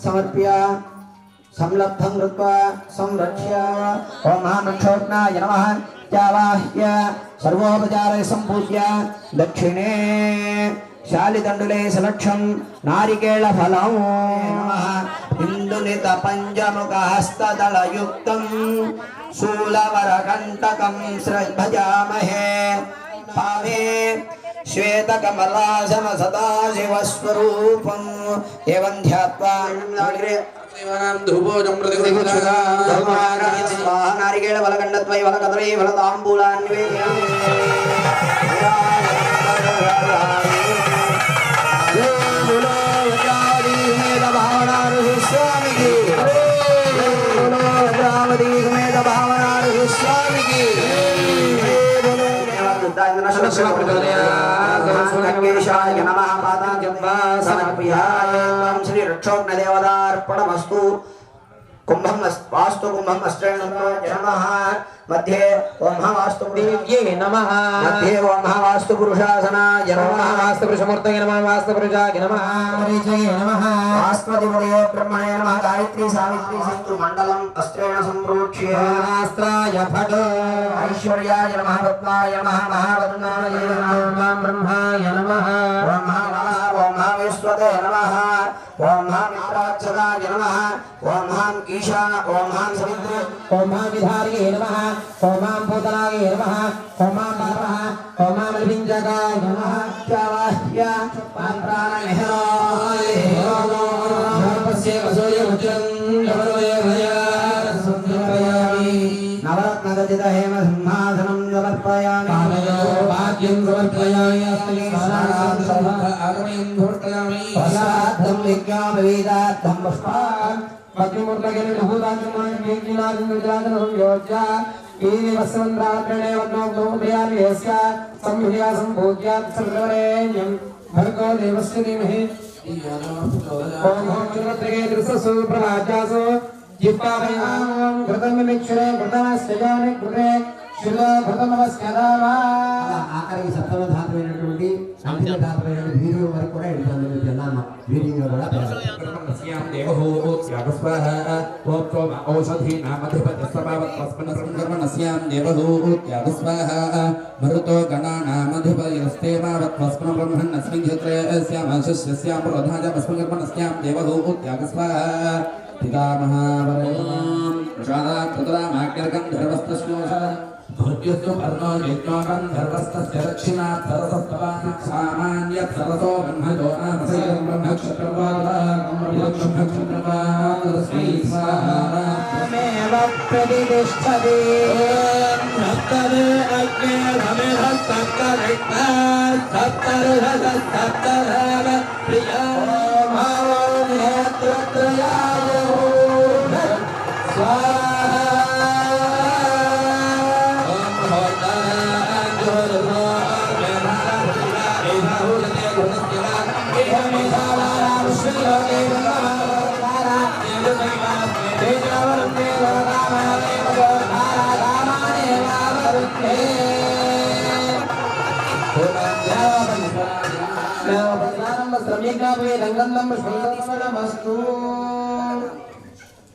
समर्प्य संलब्धं कृत्वा संरक्ष्य ओम महानक्षोत्नाय नमः चावाह्य सर्वोपचारे संपूज्य दक्षिणे शालिदण्डुले सलक्षं नारिकेल फलं नमः हिन्दुनित पंचमुखहस्तदलयुक्तं शूलवरकण्टकं भजामहे भावे श्वेतकमलासन सदाशिवस्वरूपम् एवं ध्यात्वा नारिकेल फलकण्डद्वय फलकदली फलताम्बूलान् श्री रक्षोग्न देवतार्पणमस्तु कुंभम वास्तु कुंभम अस्त्रेण नमः मध्ये ओम वास्तु देव्ये नमः मध्ये ओम वास्तु पुरुषासनाय नमः वास्तु पुरुषमूर्तये नमः वास्तु पुरुषाय नमः परिचये नमः वास्तुदेवते ब्रह्मणे नमः गायत्री सावित्री सन्तु मंडलम अस्त्रेण संप्रोक्ष्य शास्त्राय फट ऐश्वर्याय नमः रत्नाय नमः महारत्नाय नमः ब्रह्माय नमः ओम विश्वते नमः ओम मित्राक्षदाय नमः ओम ईशान ओम सवित्र ओम विधार्ये नमः ओम भूतलाय नमः ओम नमः ओम लिंजगाय नमः चावाह्य प्राणनिहराय नमः वसोय वचन नवरय भया समर्पयामि नवरत्नगदित हेम सिंहासनं समर्पयामि कालयो भाग्यं समर्पयामि अस्मि आगमयं समर्पयामि वसाद्धं विज्ञान वेदार्थं पुष्पान् पतिमूर्तगिरि भूताचमन विज्ञानं विद्राजनं योज्य ईनि वसवन्द्रात्रेणे वन्नोग्नोदयामि यस्य संहिया संभोज्य सर्वरेण्यं भर्गो देवस्य धीमहि ओम चन्द्रत्रिगे दृशसु प्रभाजासु जिह्वाभयां घृतमिक्षरे घृतमस्यजाने घृते शिलो घृतमस्करावा ఆఖరికి సప్తమ ధాతువైనటువంటి అంతిమ ధాతువైనటువంటి వీర్యం వరకు కూడా ఎడుతుంది తిన్నాను వీర్యంగా కూడా ब्रह्मस्यां देवहूत्यागस्वाहा ओम त्वम औषधीनामधिपतिस्वभावत्वस्मिन् ब्रह्मस्यां देवहूत्यागस्वाहा मरुतो गणानामधिपतिस्तेमावत्वस्मिन् ब्रह्मण्यस्मिन् क्षेत्रेस्यामशिष्यस्यां प्रोधाजमस्मिन् ब्रह्मस्यां देवहूत्यागस्वाहा पितामहावरेण्यं प्रसादात्तरामाग्निर्गन्धर्वस्तस्योषः भूत्युस्तु पर्णो यज्ञोगं धर्वस्तस्य दक्षिणात् सरसस्तवान् सामान्यत् सरसो ब्रह्मजो नामसैलं ब्रह्मक्षत्रवादस्मै स्वाहामेव प्रतिष्ठते सप्तरे अग्ने धमेह सप्तरः प्रिया भावो नेत्रत्रयाय स्वाहा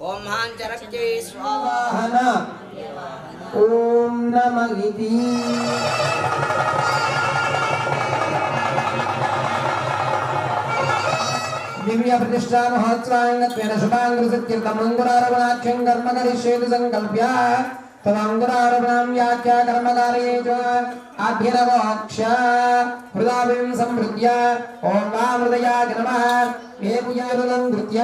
ఓం హాంచరక్తే స్వాహా ఓం నమః ఇతి దివ్య ప్రతిష్టా మహోత్సవాంగత్వేన శుభాంగురుసత్కీర్తమంగురారమణాఖ్యం కర్మ కరిష్యేతి సంకల్ప్య తదంగురారమణం వ్యాఖ్యా కర్మకార్యే చ ఆభ్యనవోక్ష హృదాభిం సంహృత్య ఓం వామృదయాయ నమః ఏ పూజారులం కృత్య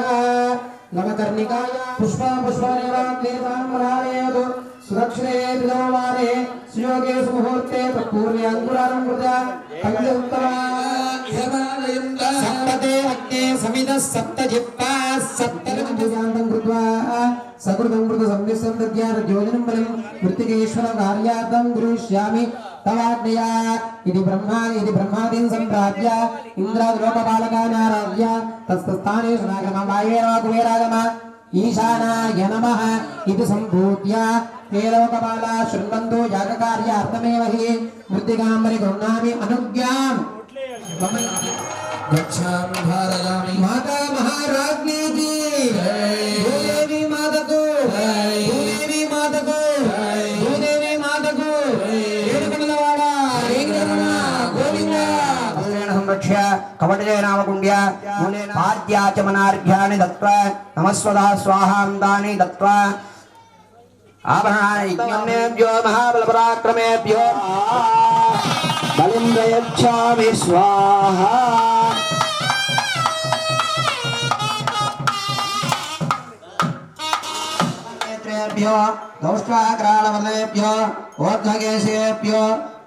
నవకర్ణికాయ పుష్పనేవాగ్నేతాంబరాలయేతు సురక్షితే విలోమానే సుయోగే సుముహూర్తే తత్పూర్ణే అంకురారం కృత్య పంచోత్తమ సప్తతే అగ్నే సమిదః సప్తజిహ్వా సప్తజాంతం కృత్వా సకృతం కృత సంవిస్సం దద్యాన యోజనం బలం మృత్తికేశ్వర కార్యార్థం గురుష్యామి తవాజ్ఞయా ఇది బ్రహ్మాదీన్ సంప్రాప్య ఇంద్రాదిలోకపాలకానారాధ్య తత్స్థానేషు నాగమ వాయేన కుబేరాగమ ఈశానాయ నమః ఇది సంభూత్య ते लोकपाला शृण्वन्तो यागकार्यार्थमेव हि मृत्तिकाम्बरि गृह्णामि अनुज्ञां गच्छामि भारयामि माता महाराज्ञी की भूदेवी माता को भूदेवी माता को भूदेवी माता को ఏడుకొండలవాడా రేంగరమణ గోవింద భద్రేణ సంరక్ష్య కవటజయ నామకుండ్య పాద్యాచమనార్ఘ్యాని దత్వా నమస్వదా స్వాహాందాని దత్వా ఆభరణాని యజ్ఞేభ్యో మహాబలపరాక్రమేభ్యో బలిం ప్రయచ్ఛామి స్వాహా నేత్రేభ్యో దౌష్ట్వాగ్రాళవలేభ్యో ఓర్ధ్వకేశేభ్యో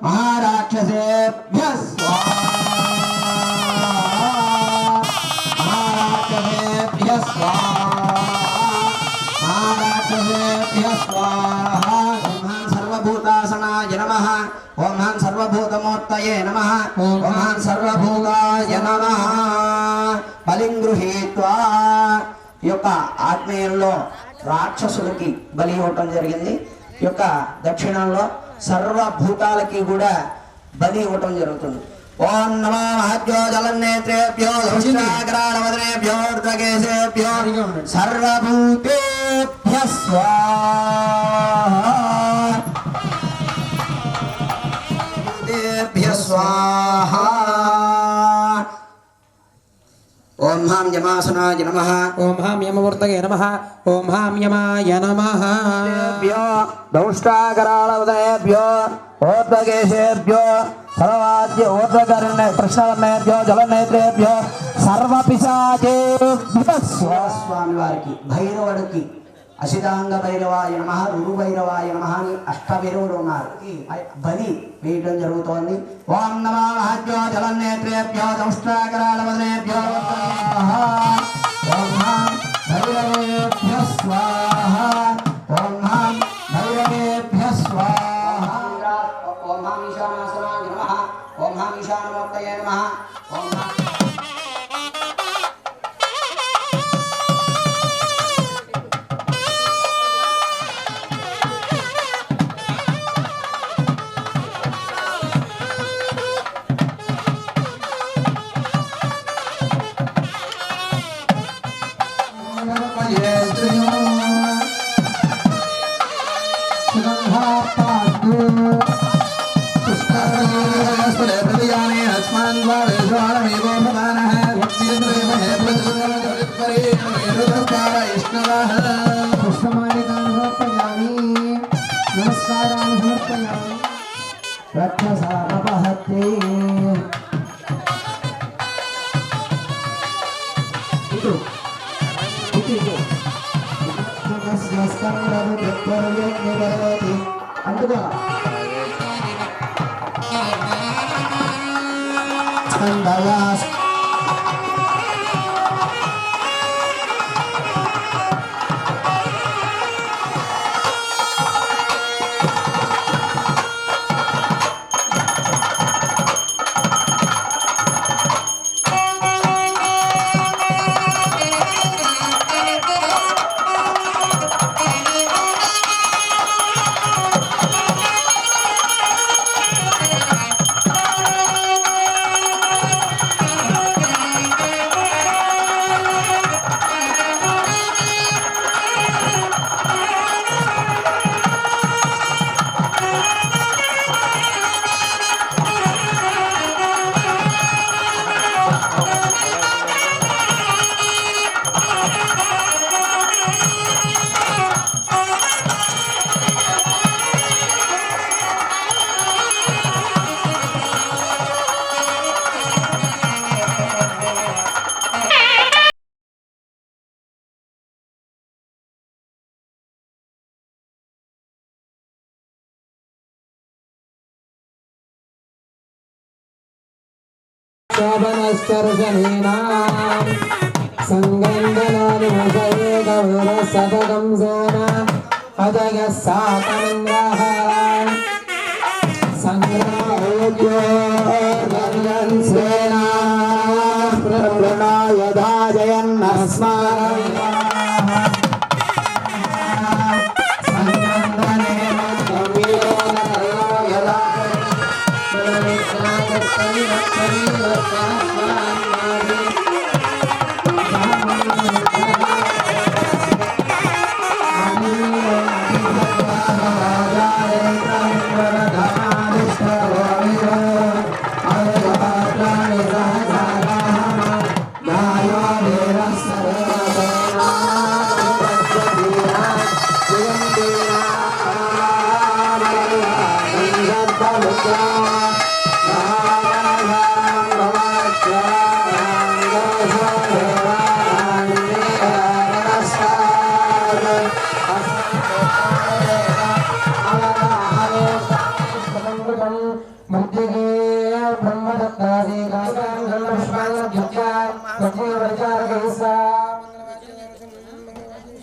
మహారాక్షసేభ్యః స్వాహా మహారాక్షసేభ్యః స్వాహా महाराष्ट्रेभ्यः स्वाहा ओम सर्वभूतासनाय नमः ओम सर्वभूतमूर्तये नमः ओम सर्वभूताय नमः बलिं गृहीत्वा ఈ యొక్క ఆత్మీయంలో రాక్షసులకి బలి ఇవ్వటం జరిగింది. ఈ యొక్క దక్షిణంలో సర్వభూతాలకి కూడా బలి ఇవ్వటం జరుగుతుంది. ఓం నమో మహద్యో జలనేత్రేభ్యో దృష్టాగ్రాణవదనేభ్యో ఊర్ధ్వకేశేభ్యో సర్వభూతేభ్యః స్వాహా భూతేభ్యః స్వాహా ఓం హాం యమాసనాయ నమః ఓం హాం యమమూర్తయే నమః ఓం హాం యమాయ నమః దౌష్టాకరాళవదనేభ్యో ఓర్ధ్వకేశేభ్యో సర్వాద్య ఓర్ధ్వకర్ణ కృష్ణవర్ణేభ్యో జలనేత్రేభ్యో సర్వపిశాచేభ్యః స్వామి వారికి భైరవుడికి అసితాంగ భైరవాయ నమః రురు భైరవాయ నమః అని అష్టభైరవులు ఉన్నారు. బలి వేయడం జరుగుతోంది. ఓం నమో మహద్యో జలనేత్రేభ్యో దౌష్టాకరాళవదనేభ్యో ఓం హాం భైరవేభ్యః స్వాహా ఓం హాం భైరవేభ్యః స్వాహా ఓం హాం ఈశానాసనాయ నమః ఓం హాం ఈశానమూర్తయే నమః ఓం హాం నమస్కారాన్ని సమర్పయామి రక్షసామపహతే ఇటు అందుకో స్కందయాస్ शोभनश्चर्शनीनां संगन्दनानुमशये गौरसततं सेना अदयः साकमिन्द्रः संग्रामयोग्यो गगन सेना प्रणय धाजयन्नस्माकं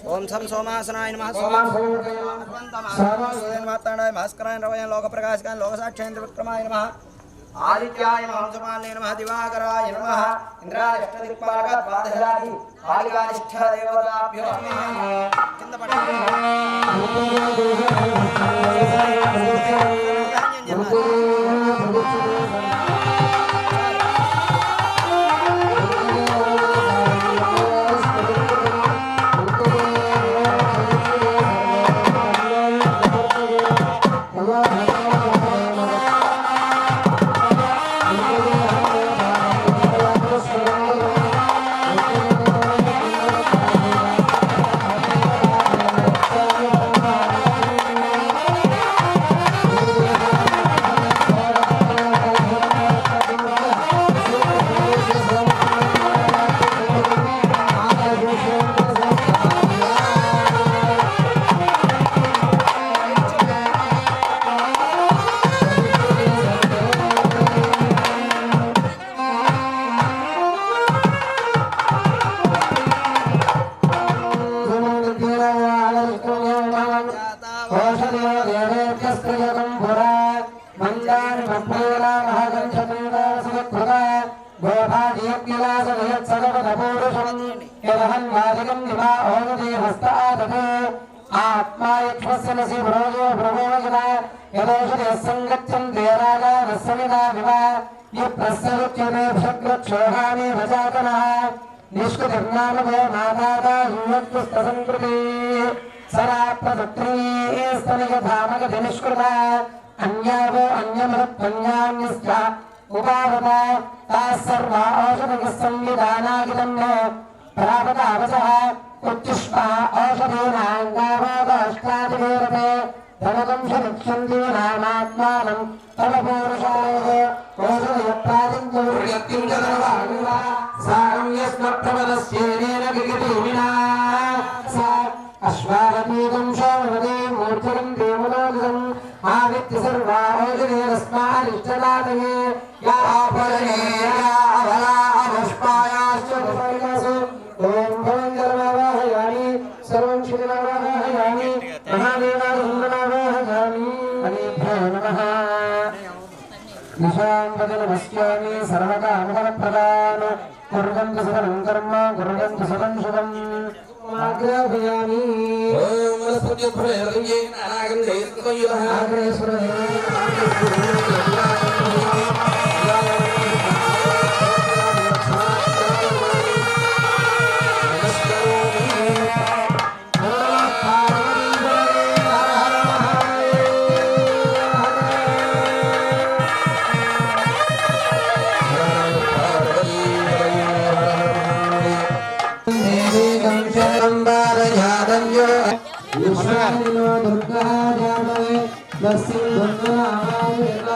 ओम सम सोमासनाय नमः सोमासनाय भास्कराय रवय लोक प्रकाशकाय लोक साक्षेन्द्र विक्रमाय नमः आदित्याय नमः सोमाने नमः दिवाकराय नमः इंद्राय अष्टदिक्पालक द्वादशादि बालिकानिष्ठ देवताभ्यो नमः किंद दुर्गा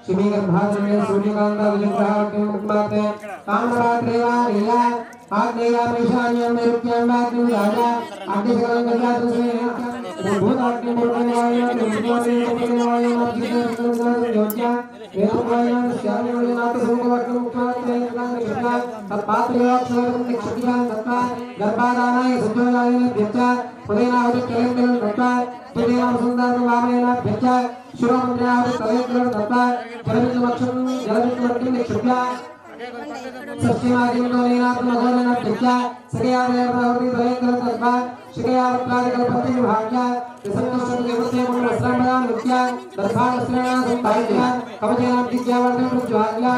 शिवी गर्भाधरणे सूर्यकांता विजयग्रहाग्निं मुक्माते ताम्रपात्रेवानिया आग्नेयामीशान्यं नैऋत्यं वाग्निं राजा अग्निशकलं गजातु स्वेन भूताग्निं मुर्गवायं दुर्गवायं योज्या वेदवायं श्यामयोजनात् सुमुखवट्टं मुक्त्वाते कृष्णा तत्पात्रयोक्षरं निक्षिप्यां तत्त्वा गर्भादानाय सुजोयाय व्यच्चा उदयनावति कलेन्द्रं तत्त्वा तुदेनां सुन्दरं वामनेन व्यच्चा शिरोमन्त्र्यावति कलेन्द्रं तत्त्वा जलविद्युमक्षं जलविद्युमर्गं निक्षिप्या सस्यमादिमोलेनात्मगोलेन व्यच्चा सगयावति कलेन्द्रं तत्त्वा शिखयावत्कादिकल्पति विभाग्या विसर्गस्वदेवते मनोस्रामदां नित्या दर्भावस्त्रेण संपाद्या कवचेन दिव्यावर्तं प्रज्वाल्या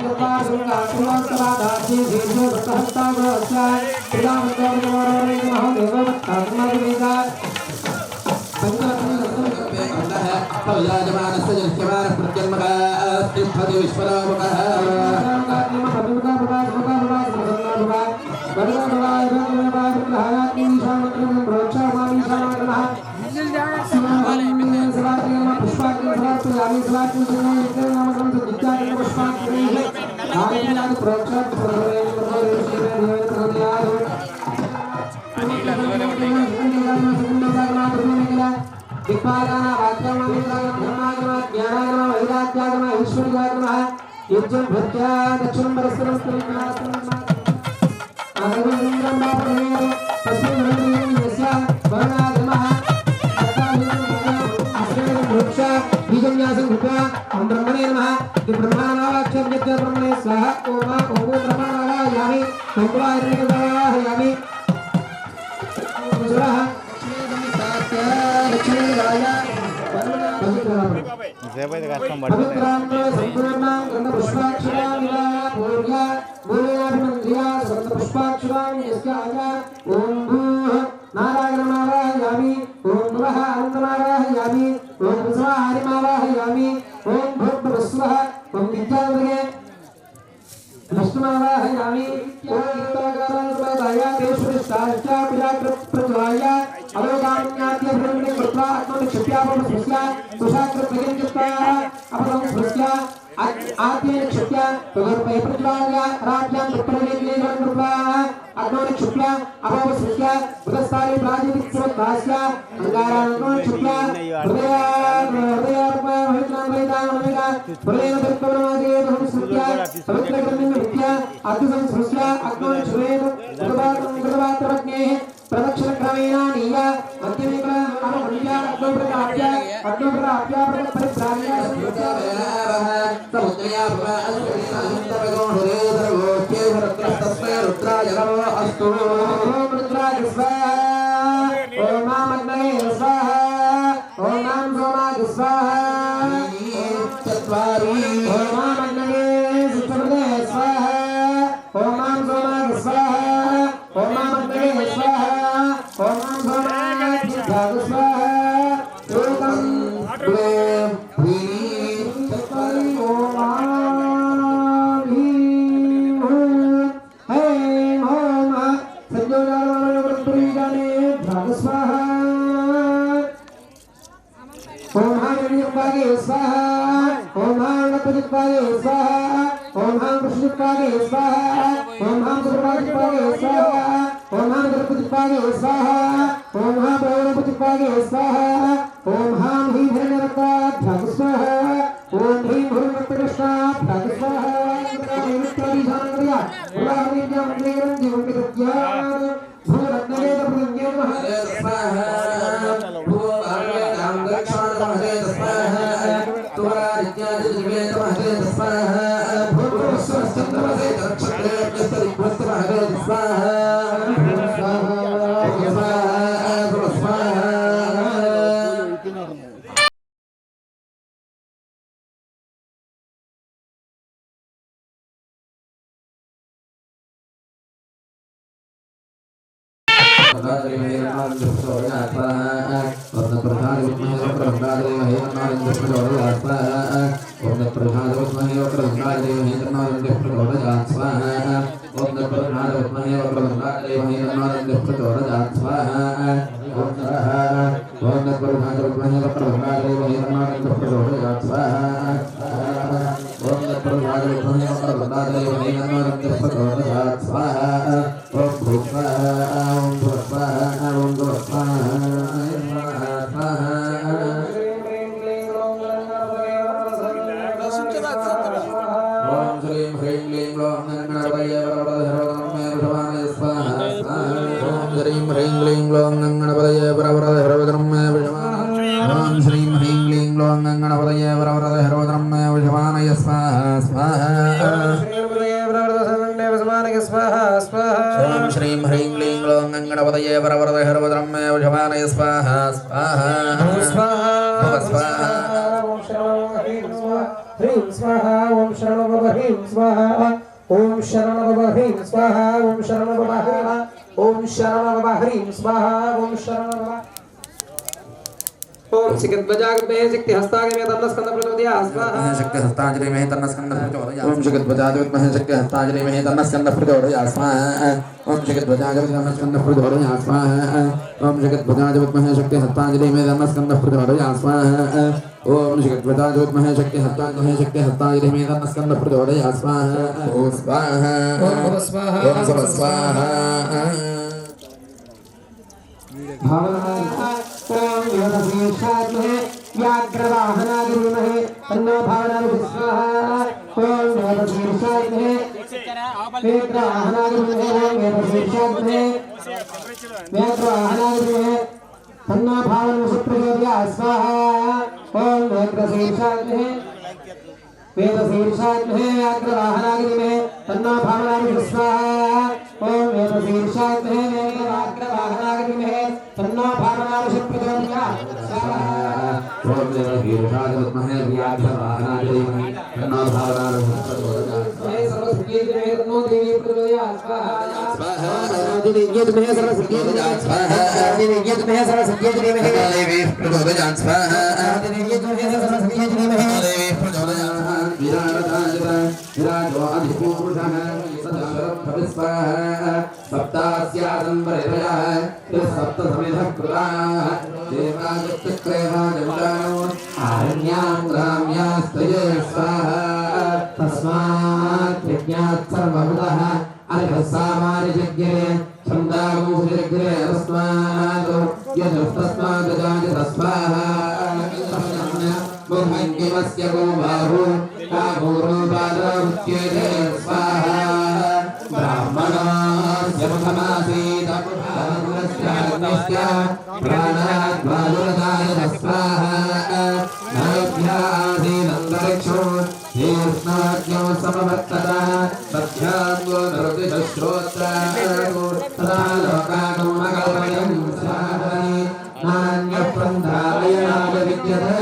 कृपाशुकाशुवास्तवादास्ये दीर्घो भक्तहस्तावस्य प्रजामन्तोर्गमोरोरे महादेववत्तात्मविवेदा पविजाजमानस्य जन्यमानः प्रत्यन्मकः तिष्ठति विश्वरामकः दिक्पालाना वाक्यमामित्रागम धर्मागम ज्ञानागम वैराग्यागम ईश्वर्यागम यज्ञं भृत्या दक्षिणं परस्परं स्त्रीनास्तं आगमनं बापरेण तस्मिन् वृन्देन यस्य वर्णागमः अत्तालिनं वृक्षा बीजन्यासं कृत्वा ओम ब्रह्मणे नमः ब्रह्मणावाक्यं यत् ब्रह्मणे स्वाहा ओम ब्रह्मणावायामि ओंकारेणवायामि स्वाहा नारायणमावाहयामि ओम नमः अनन्तमावाहयामि ओम हरिमावाहयामि ओम भूर्भुवस्वः ओम विद्यावगे विष्णुमावाहयामि ओम युक्तागाराय देशुरिष्टाश्च प्रजाकृतप्रज्वाय अवगाम्याद्य ब्रह्मणे कृत्वा आत्मनिक्षिप्यापं स्मृत्या तुषाकृतभगिं चित्वा अपरं स्मृत्या आद्येन क्षिप्या तदर्पय प्रज्वाल्या राज्यां तत्प्रवेदनेन कृत्वा आत्मनिक्षिप्या अपरं स्मृत्या उदस्तारि प्राजितित्सवद्भास्या अंगारान् क्षिप्या हृदयार्पणमहित्रामृतामहिता हृदयेन तत्प्रमादेन स्मृत्या पवित्रकर्मेण विद्या आत्मसं स्मृत्या आत्मनिक्षिप्येन कृतवात्रवज्ञेः प्रदक्षिणक्रमेण नीया मध्यमेकला अनुमन्या अग्नोप्रदाप्य परित्राण्या समुद्रया तस्मै रुद्राय नमो अस्तु ओम रुद्राय स्वाहा ओम मामग्नये स्वाहा ओम मां सोमाय स्वाहा चत्वारि ओम मामग्नये सुप्रदे स्वाहा ओम मां सोमाय स्वाहा ओम मामग्नये स्वाहा ओम मां सोमाय स्वाहा एकं द्वे चत्वारि ओम ओम हांगणिपागे स्वाहा ओम हांगणपतिपागे स्वाहा ओम हांगृष्णिपागे स्वाहा ओम हांगृपागे स्वाहा ओम हांगृपतिपागे स्वाहा ओम हांगृपतिपागे स्वाहा ओम हां ह्रीं भैरवताभ्यां स्वाहा ओम ह्रीं भूर्भुवस्वः स्वाहा इत्यादि ध्यानक्रिया पुराणविद्या मंत्रेण जीवन के ज्ञान भूरत्नवे प्रज्ञा स्वाहा ओम शक्ति हस्ताग्रे तन्नस्कंद प्रचोदयात् स्वाहा शक्ति हस्तांजलि में तन्नस्कंद प्रचोदयात् ओम शक्ति ध्वजावत महे शक्ति हस्तांजलि में तन्नस्कंद प्रचोदयात् स्वाहा ओम शक्ति ध्वजावत तन्नस्कंद प्रचोदयात् स्वाहा ओम शक्ति ध्वजावत महे शक्ति हस्तांजलि में तन्नस्कंद प्रचोदयात् स्वाहा ओम शक्ति ध्वजावत महे शक्ति हस्तांजलि में तन्नस्कंद प्रचोदयात् स्वाहा ओम स्वाहा ओम स्वाहा ओम योगशीर्षात्महे व्याघ्रवाहनागिरिमहे तन्नो भावनाभिस्वाहा ओम योगशीर्षात्महे व्याघ्रवाहनागिरिमहे ओम योगशीर्षात्महे व्याघ्रवाहनागिरिमहे तन्नो भावनाभिप्रचोदयात् स्वाहा ओम योगशीर्षात्महे वेदशीर्षात्महे व्याघ्रवाहनागिरिमहे तन्नो भावनाभिस्वाहा ओम वेदशीर्षात्महे व्याघ्रवाहनागिरिमहे तन्नो भावनाभिप्रचोदयात् स्वाहा ओम वीरराजवत्महे व्याघ्रवाहनागिरिमहे तन्नो भावनाभिप्रचोदयात् सर्वसिद्धिर्मे तन्नो देवी प्रचोदयात् स्वाहा दिव्यज्ञे सर्वसिद्धिर्मे स्वाहा दिव्यज्ञे सर्वसिद्धिर्मे देवी प्रचोदयात् स्वाहा दिव्यज्ञे सर्वसिद्धिर्मे देवी प्रचोदयात् विराजो अधिपूरुषः सदाशिवस्वाहा सप्तास्यादम्बरयः सप्तसमिधः कृताः देवादित्यक्रेवादिमुदानो आरण्यां ग्राम्यास्तये स्वाहा तस्मात् यज्ञात् सर्वभूतः अर्घसामानिजज्ञे छन्दागुंसजज्ञे तस्मात् यदस्तस्मात् जायतस्वाहा मुखङ्गिमस्य गोबाहु काभूरो बालमुच्यते स्वाहा ब्राह्मणस्य मुखमासीत् अग्नस्य प्राणाद्वायुरदाय स्वाहा नाभ्यासीदन्तरिक्षो तीक्ष्णाज्ञो समवर्तत तथ्याङ्गो नृतिश्रोत्राणो तदा लोकागमकल्पयन् स्वाहा नान्यप्रन्थायनाय विद्यते